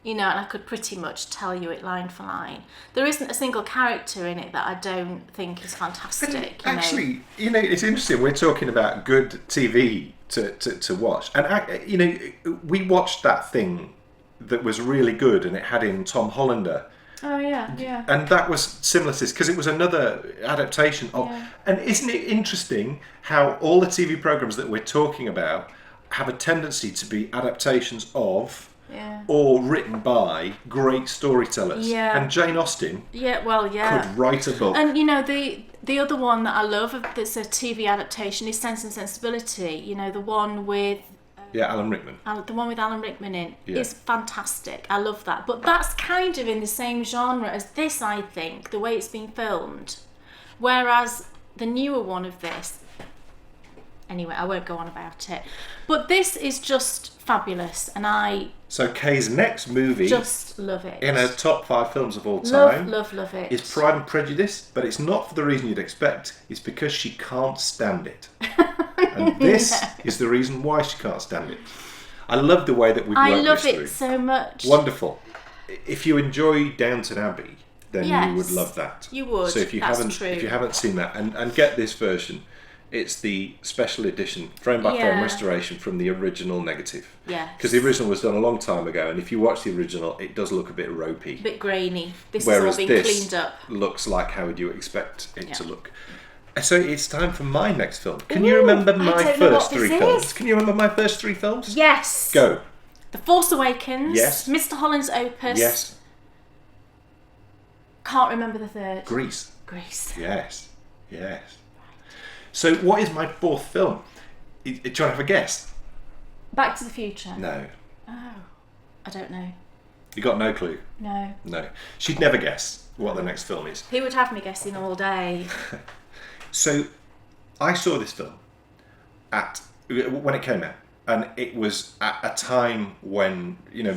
You know, and I could pretty much tell you it line for line. There isn't a single character in it that I don't think is fantastic.
Actually, you know, it's interesting. We're talking about good TV to watch. And, you know, we watched that thing that was really good and it had in Tom Hollander.
Oh, yeah, yeah.
And that was similar to this because it was another adaptation of...
Yeah.
And isn't it interesting how all the TV programmes that we're talking about have a tendency to be adaptations of...
Yeah.
or written by great storytellers.
Yeah.
And Jane Austen
could
write a book.
And you know, the other one that I love that's a TV adaptation is Sense and Sensibility. You know, the one with
Alan Rickman.
The one with Alan Rickman in is
Yeah.
fantastic. I love that. But that's kind of in the same genre as this, I think, the way it's been filmed. Whereas the newer one of this... Anyway, I won't go on about it. But this is just fabulous, and
So Kay's next movie...
just love it.
in her top 5 films of all time...
Love it.
is Pride and Prejudice, but it's not for the reason you'd expect. It's because she can't stand it. And this is the reason why she can't stand it. I love the way that we've worked
I love
this
it
through.
so much.
Wonderful. If you enjoy Downton Abbey, then
Yes,
you would love that.
you would.
So if you
That's true.
haven't seen that, and get this version, it's the special edition, frame by frame
Yeah.
restoration from the original negative.
Yes.
Because the original was done a long time ago, and if you watch the original, it does look a bit ropey.
A bit grainy. This
Whereas
has all been
this
cleaned up.
looks like how would you expect it
Yeah.
to look. So it's time for my next film. Can you remember my
don't know
first
what
3
this
films?
is.
Can you remember my first 3 films?
Yes.
Go.
The Force Awakens.
Yes.
Mr. Holland's Opus.
Yes.
Can't remember the third.
Grease.
Grease.
Yes. Yes. So what is my 4th film? Do you want to have a guess?
Back to the Future.
No.
Oh. I don't know.
You got no clue?
No.
No. She'd never guess. what the next film is.
He would have me guessing all day.
So, I saw this film when it came out, and it was at a time when, you know,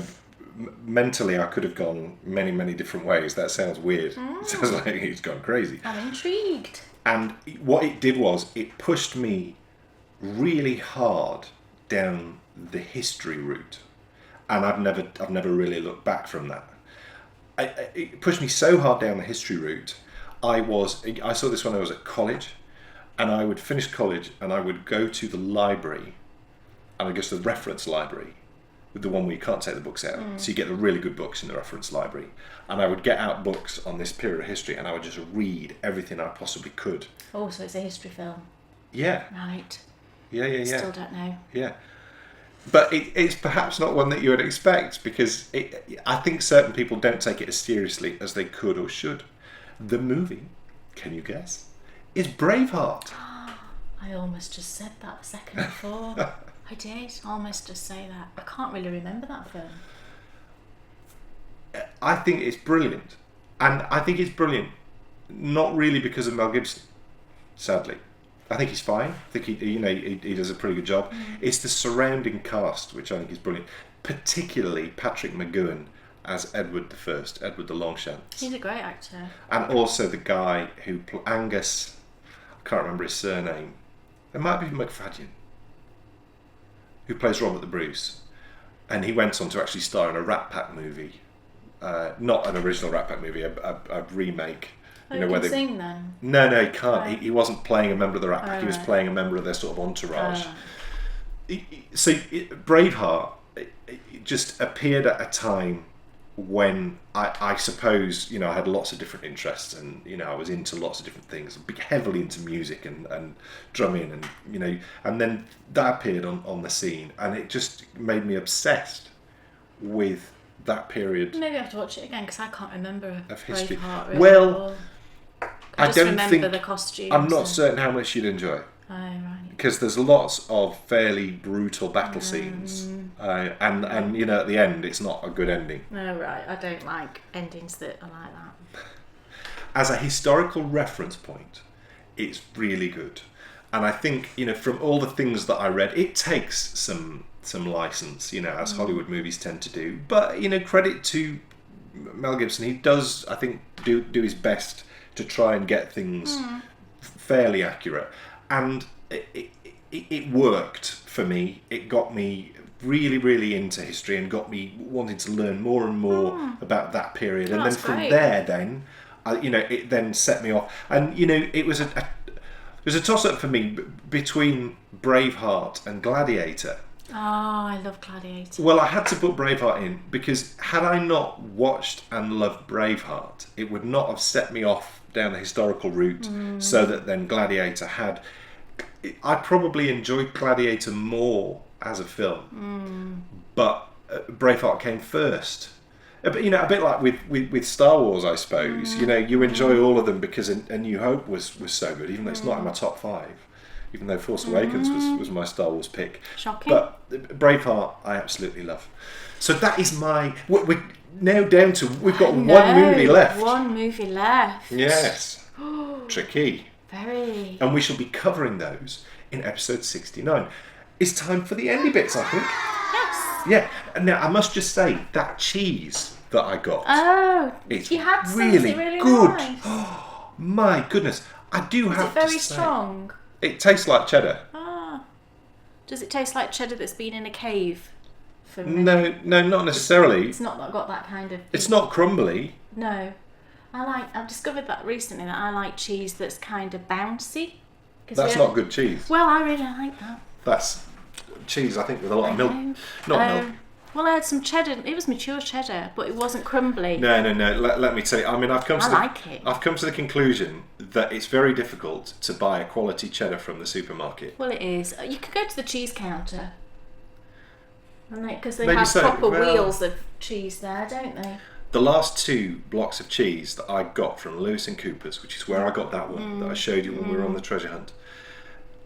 mentally I could have gone many, many different ways. That sounds weird. It sounds like he's gone crazy.
I'm intrigued.
And what it did was it pushed me really hard down the history route, and I've never really looked back from that. It pushed me so hard down the history route. I saw this when I was at college, and I would finish college and I would go to the library, and I go to the reference library, with the one where you can't take the books out, so you get the really good books in the reference library, and I would get out books on this period of history, and I would just read everything I possibly could.
Oh, so it's a history film.
Yeah.
Right.
Yeah.
Still don't know.
Yeah. But it's perhaps not one that you would expect, because I think certain people don't take it as seriously as they could or should. The movie, can you guess, is Braveheart.
I almost just said that the second before. I did almost just say that. I can't really remember that film.
I think it's brilliant. And I think it's brilliant not really because of Mel Gibson, sadly. I think he's fine. I think he does a pretty good job. It's the surrounding cast which I think is brilliant, particularly Patrick McGoohan as Edward I, Edward the Longchamps.
He's a great actor.
And also the guy who Angus, I can't remember his surname. It might be McFadden, who plays Robert the Bruce, and he went on to actually star in a Rat Pack movie, not an original Rat Pack movie, a remake.
Oh, you can sing then?
No, he can't.
Right.
He wasn't playing a member of the Rat Pack.
Oh,
he was
right.
playing a member of their sort of entourage. So Braveheart just appeared at a time when I suppose, you know, I had lots of different interests, and, you know, I was into lots of different things, heavily into music and drumming, and, you know, and then that appeared on the scene, and it just made me obsessed with that period.
Maybe I have to watch it again, because I can't remember
of history.
Braveheart really
Well,
well. I just
don't
remember
think
the costumes.
I'm not certain how much you'd enjoy it.
Oh, right.
Because there's lots of fairly brutal battle scenes, and you know, at the end it's not a good ending.
Oh, right. I don't like endings that are like that.
As a historical reference point, it's really good, and I think, you know, from all the things that I read, it takes some license, you know, as Hollywood movies tend to do. But, you know, credit to Mel Gibson, he does, I think, do his best to try and get things fairly accurate, and it worked for me. It got me really, really into history and got me wanting to learn more and more about that period. And then from
great.
there, you know, it then set me off. And, you know, it was a toss-up for me between Braveheart and Gladiator.
Oh, I love Gladiator.
Well, I had to put Braveheart in, because had I not watched and loved Braveheart, it would not have set me off down the historical route, so that then Gladiator had... I probably enjoyed Gladiator more as a film, but Braveheart came first. But, you know, a bit like with Star Wars, I suppose. You know, you enjoy all of them because A New Hope was so good, even though it's not in my top 5. Even though Force Awakens was my Star Wars pick.
Shocking.
But Braveheart, I absolutely love. So that is my... We're now down to... We've got one movie left.
One movie left.
Yes. Tricky.
Very.
And we shall be covering those in episode 69. It's time for the Endy Bits, I think.
Yes.
Yeah. Now, I must just say, that cheese that I got...
Oh,
it's
you had some.
really,
Is it really
good.
nice?
Oh, my goodness. I do
Is
have
it very
to say...
strong?
It tastes like cheddar.
Ah. Does it taste like cheddar that's been in a cave? For me?
No, not necessarily.
It's not got that kind of...
It's not crumbly.
No. I've discovered that recently, that I like cheese that's kind of bouncy.
That's not good cheese.
Well, I really like that.
That's cheese, I think, with a lot of milk. Not milk.
Well, I had some cheddar. It was mature cheddar, but it wasn't crumbly.
No. Let me tell you. I mean, I've come to the conclusion that it's very difficult to buy a quality cheddar from the supermarket.
Well, it is. You could go to the cheese counter, because they
Maybe
have
so.
proper
Well,
wheels of cheese there, don't they?
The last 2 blocks of cheese that I got from Lewis and Cooper's, which is where I got that one that I showed you when we were on the treasure hunt,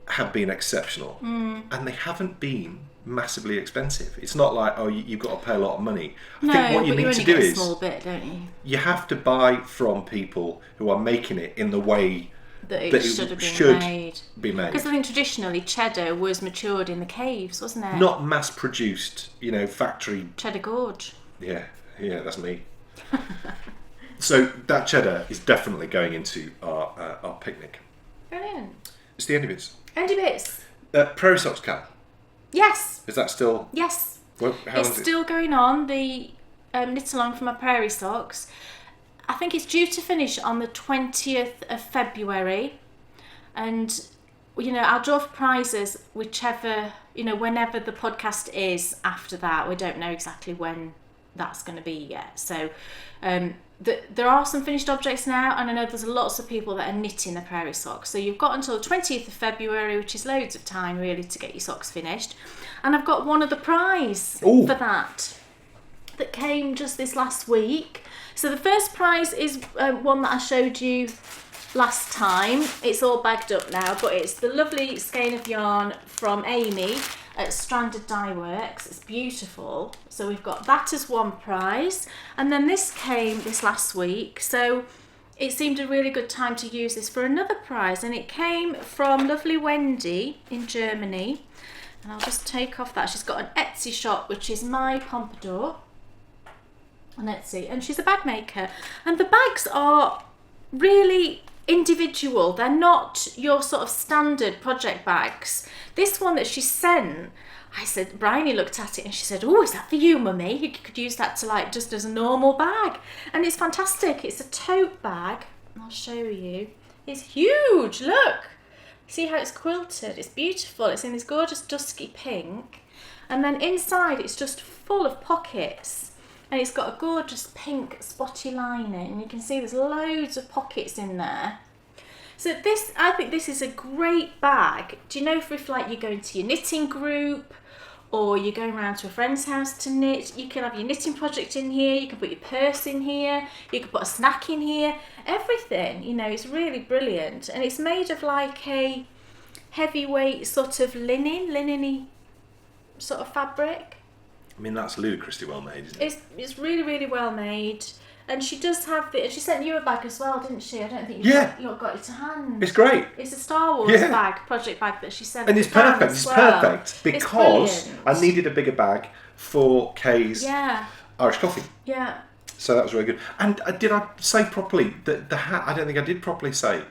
have been exceptional, and they haven't been massively expensive. It's not like, oh, you've got to pay a lot of money. I think what you need to do is,
a small bit, don't you?
You have to buy from people who are making it in the way
that it should have been
be made.
Because I think traditionally cheddar was matured in the caves, wasn't it?
Not mass-produced, factory.
Cheddar Gorge.
Yeah, that's me. So that cheddar is definitely going into our picnic.
Brilliant.
It's the Endy Bits.
Endy Bits.
Prairie Socks Cat.
Yes.
Is that still?
Yes.
Well,
it's still going on. The knit along for my Prairie Socks. I think it's due to finish on the 20th of February, and I'll draw for prizes whenever the podcast is after that. We don't know exactly when that's going to be yet. So there are some finished objects now, and I know there's lots of people that are knitting the Prairie Socks. So you've got until the 20th of February, which is loads of time really to get your socks finished. And I've got one of the prize for that came just this last week. So the first prize is one that I showed you last time. It's all bagged up now, but it's the lovely skein of yarn from Amy at Stranded Dye Works. It's beautiful. So we've got that as one prize, and then this came this last week, so it seemed a really good time to use this for another prize, and it came from lovely Wendy in Germany. And I'll just take off that. She's got an Etsy shop, which is My Pompadour on Etsy, and she's a bag maker, and the bags are really individual. They're not your sort of standard project bags. This one that she sent, I said, Bryony looked at it and she said, oh, is that for you, mummy? You could use that to just as a normal bag. And it's fantastic. It's a tote bag. I'll show you. It's huge. Look. See how it's quilted? It's beautiful. It's in this gorgeous dusky pink. And then inside it's just full of pockets. And it's got a gorgeous pink spotty lining. And you can see there's loads of pockets in there. So I think this is a great bag. Do you know if you're going to your knitting group, or you're going around to a friend's house to knit, you can have your knitting project in here, you can put your purse in here, you can put a snack in here, everything, it's really brilliant. And it's made of like a heavyweight sort of linen-y sort of fabric.
I mean, that's ludicrously well made, isn't it?
It's really, really well made. And she does have she sent you a bag as well, didn't she? I don't think you got it to hand.
It's great.
It's a Star Wars bag, project bag that she sent.
And it's perfect. It's perfect because I needed a bigger bag for Kay's Irish coffee.
Yeah.
So that was really good. And did I say properly that the hat? I don't think I did properly say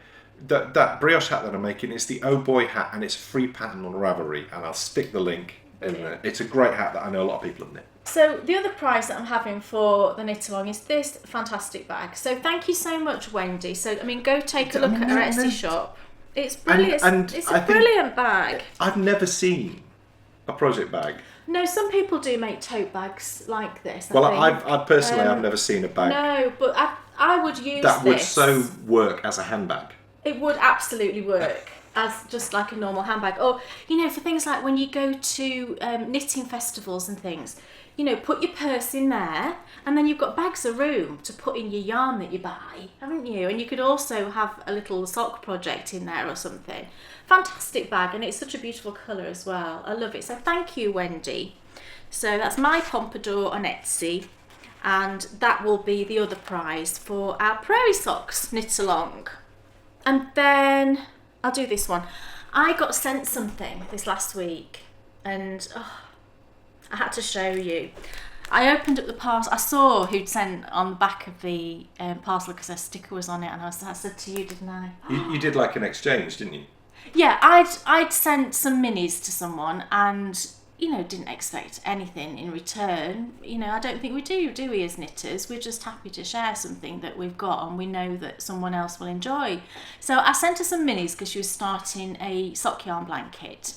that brioche hat that I'm making. It's the Oh Boy hat, and it's a free pattern on Ravelry, and I'll stick the link in there. It's a great hat that I know a lot of people have knit.
So the other prize that I'm having for the knit along is this fantastic bag. So thank you so much, Wendy. So go take a look at her Etsy shop. It's brilliant. And it's a brilliant bag.
I've never seen a project bag.
No, some people do make tote bags like this.
I personally I've never seen a bag.
No, but I would use
that would so work as a handbag.
It would absolutely work as just like a normal handbag. Or for things like when you go to knitting festivals and things. Put your purse in there, and then you've got bags of room to put in your yarn that you buy, haven't you? And you could also have a little sock project in there or something. Fantastic bag, and it's such a beautiful colour as well. I love it. So thank you, Wendy. So that's My Pompadour on Etsy, and that will be the other prize for our Prairie Socks knit along. And then I'll do this one. I got sent something this last week, and I had to show you. I opened up the parcel. I saw who'd sent on the back of the parcel because a sticker was on it, and I said to you, didn't I?
You did like an exchange, didn't you?
Yeah, I'd sent some minis to someone, and didn't expect anything in return. I don't think we do we as knitters? We're just happy to share something that we've got, and we know that someone else will enjoy. So I sent her some minis because she was starting a sock yarn blanket,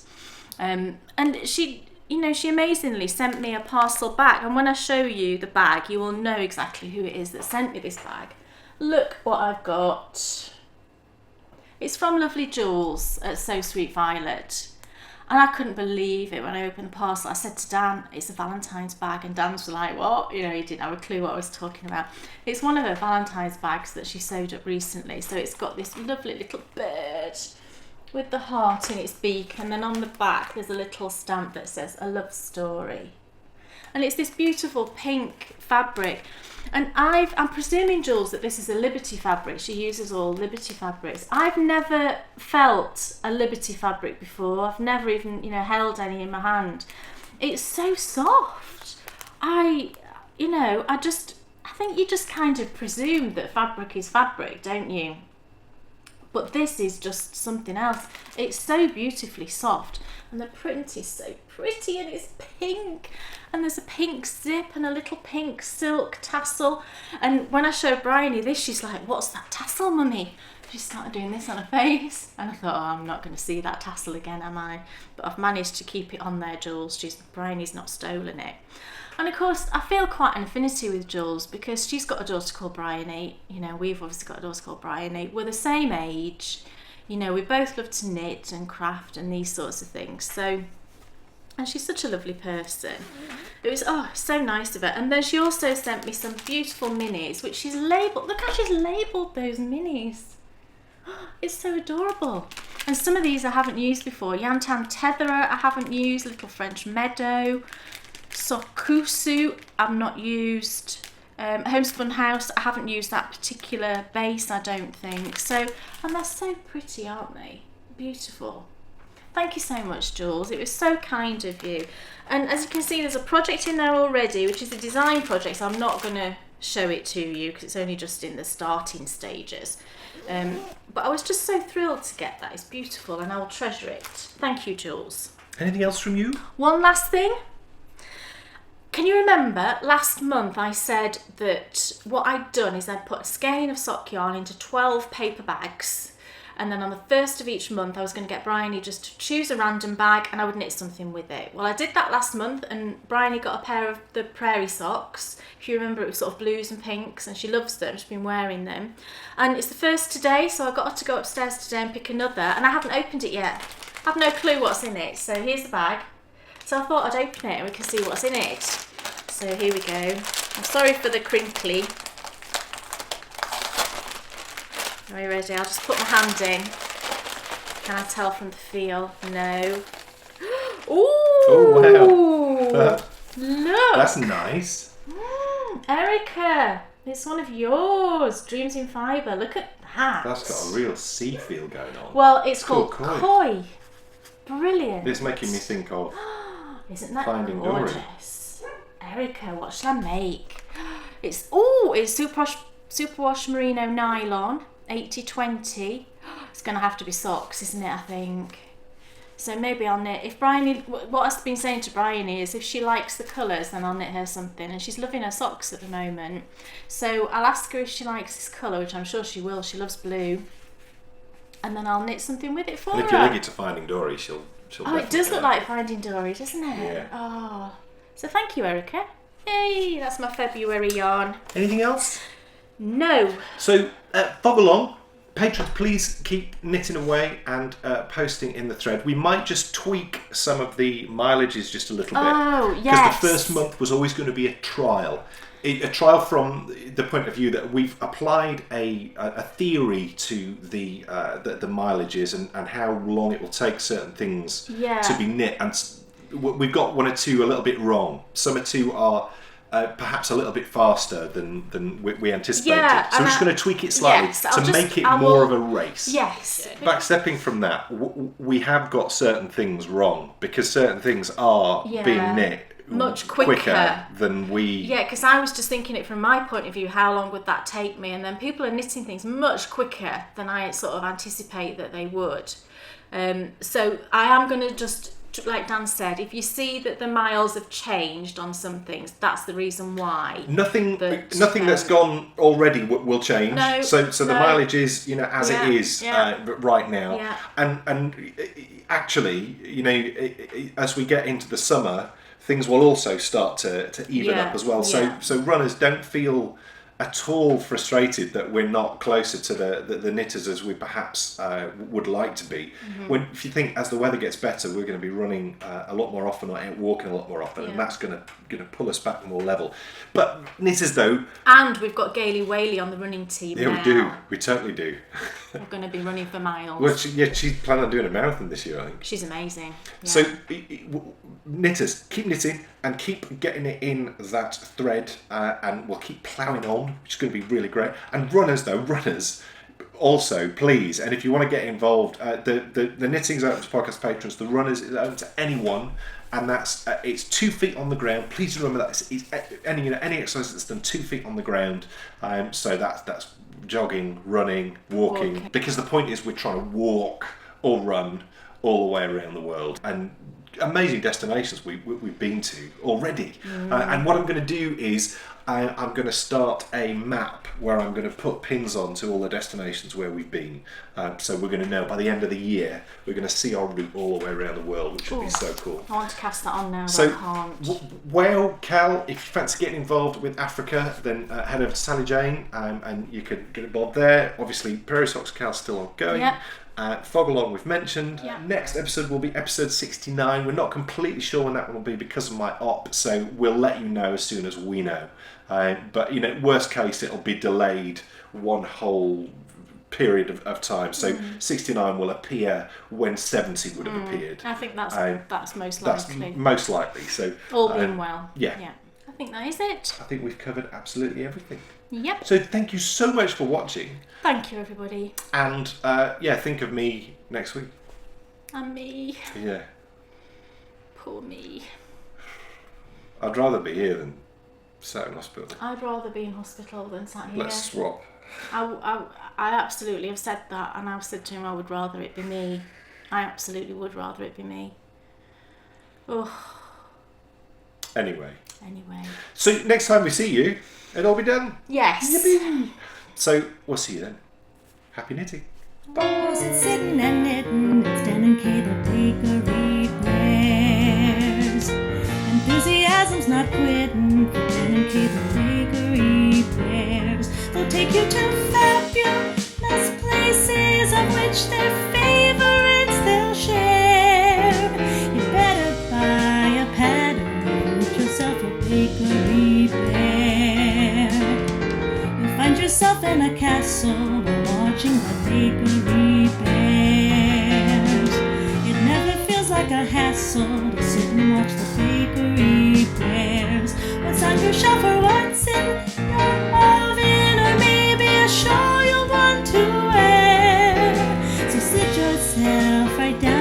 and she amazingly sent me a parcel back, and when I show you the bag, you will know exactly who it is that sent me this bag. Look what I've got. It's from Lovely Jules at So Sweet Violet, and I couldn't believe it when I opened the parcel. I said to Dan, it's a Valentine's bag, and Dan was like, what? He didn't have a clue what I was talking about. It's one of her Valentine's bags that she sewed up recently, so it's got this lovely little bird with the heart in its beak, and then on the back there's a little stamp that says a love story. And it's this beautiful pink fabric. And I'm presuming, Jules, that this is a Liberty fabric. She uses all Liberty fabrics. I've never felt a Liberty fabric before. I've never even, held any in my hand. It's so soft. I think you just kind of presume that fabric is fabric, don't you? But this is just something else. It's so beautifully soft, and the print is so pretty, and it's pink, and there's a pink zip and a little pink silk tassel. And when I showed Bryony this, she's like, "What's that tassel, mummy?" She started doing this on her face, and I thought, "Oh, I'm not going to see that tassel again, am I?" But I've managed to keep it on there, Jules. Bryony's not stolen it. And of course, I feel quite an affinity with Jules because she's got a daughter called Bryony. We've obviously got a daughter called Bryony. We're the same age. We both love to knit and craft and these sorts of things. So, and she's such a lovely person. It was, so nice of her. And then she also sent me some beautiful minis, which she's labelled. Look how she's labelled those minis. It's so adorable. And some of these I haven't used before. Yantan Tetherer I haven't used. Little French Meadow. Sokusu I've not used. Homespun House, I haven't used that particular base, I don't think. So, and they're so pretty, aren't they? Beautiful. Thank you so much, Jules. It was so kind of you. And as you can see, there's a project in there already, which is a design project. So I'm not going to show it to you because it's only just in the starting stages. But I was just so thrilled to get that. It's beautiful, and I will treasure it. Thank you, Jules.
Anything else from you?
One last thing. Can you remember last month I said that what I'd done is I'd put a skein of sock yarn into 12 paper bags, and then on the first of each month I was going to get Bryony just to choose a random bag and I would knit something with it. Well, I did that last month, and Bryony got a pair of the prairie socks. If you remember, it was sort of blues and pinks, and she loves them. She's been wearing them. And it's the first today, so I got her to go upstairs today and pick another, and I haven't opened it yet. I have no clue what's in it. So here's the bag. So I thought I'd open it and we can see what's in it. So here we go. I'm sorry for the crinkly. Are you ready? I'll just put my hand in. Can I tell from the feel? No. Ooh!
Oh, wow.
Look!
That's nice.
Erica, it's one of yours. Dreams in Fibre. Look at that.
That's got a real sea feel going on.
Well, it's
Cool,
called
Koi.
Koi. Brilliant.
It's making me think of
Isn't that
Finding Dory.
gorgeous? Erica, what shall I make? It's Superwash Merino Nylon, 80/20. It's going to have to be socks, isn't it, I think? So maybe I'll knit. If Bryony, what I've been saying to Bryony is if she likes the colours, then I'll knit her something. And she's loving her socks at the moment. So I'll ask her if she likes this colour, which I'm sure she will. She loves blue. And then I'll knit something with it for her.
And if you link it to Finding Dory, she'll
it does look like Finding Dory, doesn't it?
Yeah.
Oh. So thank you, Erica. Yay, that's my February yarn.
Anything else?
No.
So, follow along. Patrons, please keep knitting away and posting in the thread. We might just tweak some of the mileages just a little bit.
Oh, yes.
Because the first month was always going to be a trial. A trial from the point of view that we've applied a theory to the mileages and how long it will take certain things to be knit. And we've got one or two a little bit wrong. Some or two are perhaps a little bit faster than we anticipated.
Yeah,
so we're just going to tweak it slightly to make it more of a race.
Yes.
Backstepping from that, we have got certain things wrong because certain things are being knit
much quicker
than we...
Yeah, because I was just thinking it from my point of view, how long would that take me? And then people are knitting things much quicker than I sort of anticipate that they would. So I am going to just, like Dan said, if you see that the miles have changed on some things, that's the reason why.
Nothing that's gone already will change.
No,
so the mileage is, as it is right now.
Yeah.
And actually, as we get into the summer, things will also start to even up as well. So runners, don't feel at all frustrated that we're not closer to the knitters as we perhaps would like to be. Mm-hmm. If you think as the weather gets better, we're going to be running a lot more often or out walking a lot more often, and that's going to pull us back more level. But knitters though,
and we've got Gaily Whaley on the running team now.
We do. We totally do.
We're going to be running for miles.
Well, she's planning on doing a marathon this year, I think.
She's amazing. Yeah.
So, knitters, keep knitting and keep getting it in that thread, and we'll keep ploughing on, which is going to be really great. And runners, also, please, and if you want to get involved, the knitting's open to podcast patrons, the runners is open to anyone, and that's it's 2 feet on the ground. Please remember that it's any exercise that's done 2 feet on the ground. So that's jogging, running, walking. Because the point is we're trying to walk or run all the way around the world, and amazing destinations we've been to already. And what I'm going to do is I'm going to start a map where I'm going to put pins on to all the destinations where we've been. So we're going to know by the end of the year, we're going to see our route all the way around the world, which should be so cool.
I want to cast that on now, but
So,
I can't.
Cal, if you fancy getting involved with Africa, then head over to Sally Jane, and you can get involved there. Obviously, Prairie Socks Cal's still ongoing.
Yep.
Fog Along we've mentioned.
Yeah.
Next episode will be episode 69. We're not completely sure when that one will be because of my op, so we'll let you know as soon as we know. But worst case, it'll be delayed one whole period of time. So 69 will appear when 70 would have appeared.
I think that's most
That's
likely.
most likely. So
All being well.
Yeah.
I think that is it.
I think we've covered absolutely everything.
Yep.
So thank you so much for watching.
Thank you, everybody.
And think of me next week.
And me.
Yeah.
Poor me.
I'd rather be here than sat in hospital.
I'd rather be in hospital than sat here.
Let's swap.
I absolutely have said that, and I've said to him I would rather it be me. I absolutely would rather it be me. Oh.
Anyway.
So
next time we see you, it'll all be done.
yes.
Yippee. So we'll see you then. Happy knitting.
Was it sitting and knitting and standing cable bakery prayers? Enthusiasm's not quitting for pen and cable bakery prayers. They'll take you to fabulous places of which their favorites they'll share. You better buy a pattern and get yourself a bakery bear. You'll find yourself in a castle while watching the bakery bears. It never feels like a hassle to sit and watch the bakery bears. What's on your shelf or what's in your oven, or maybe a shawl you'll want to wear. So sit yourself right down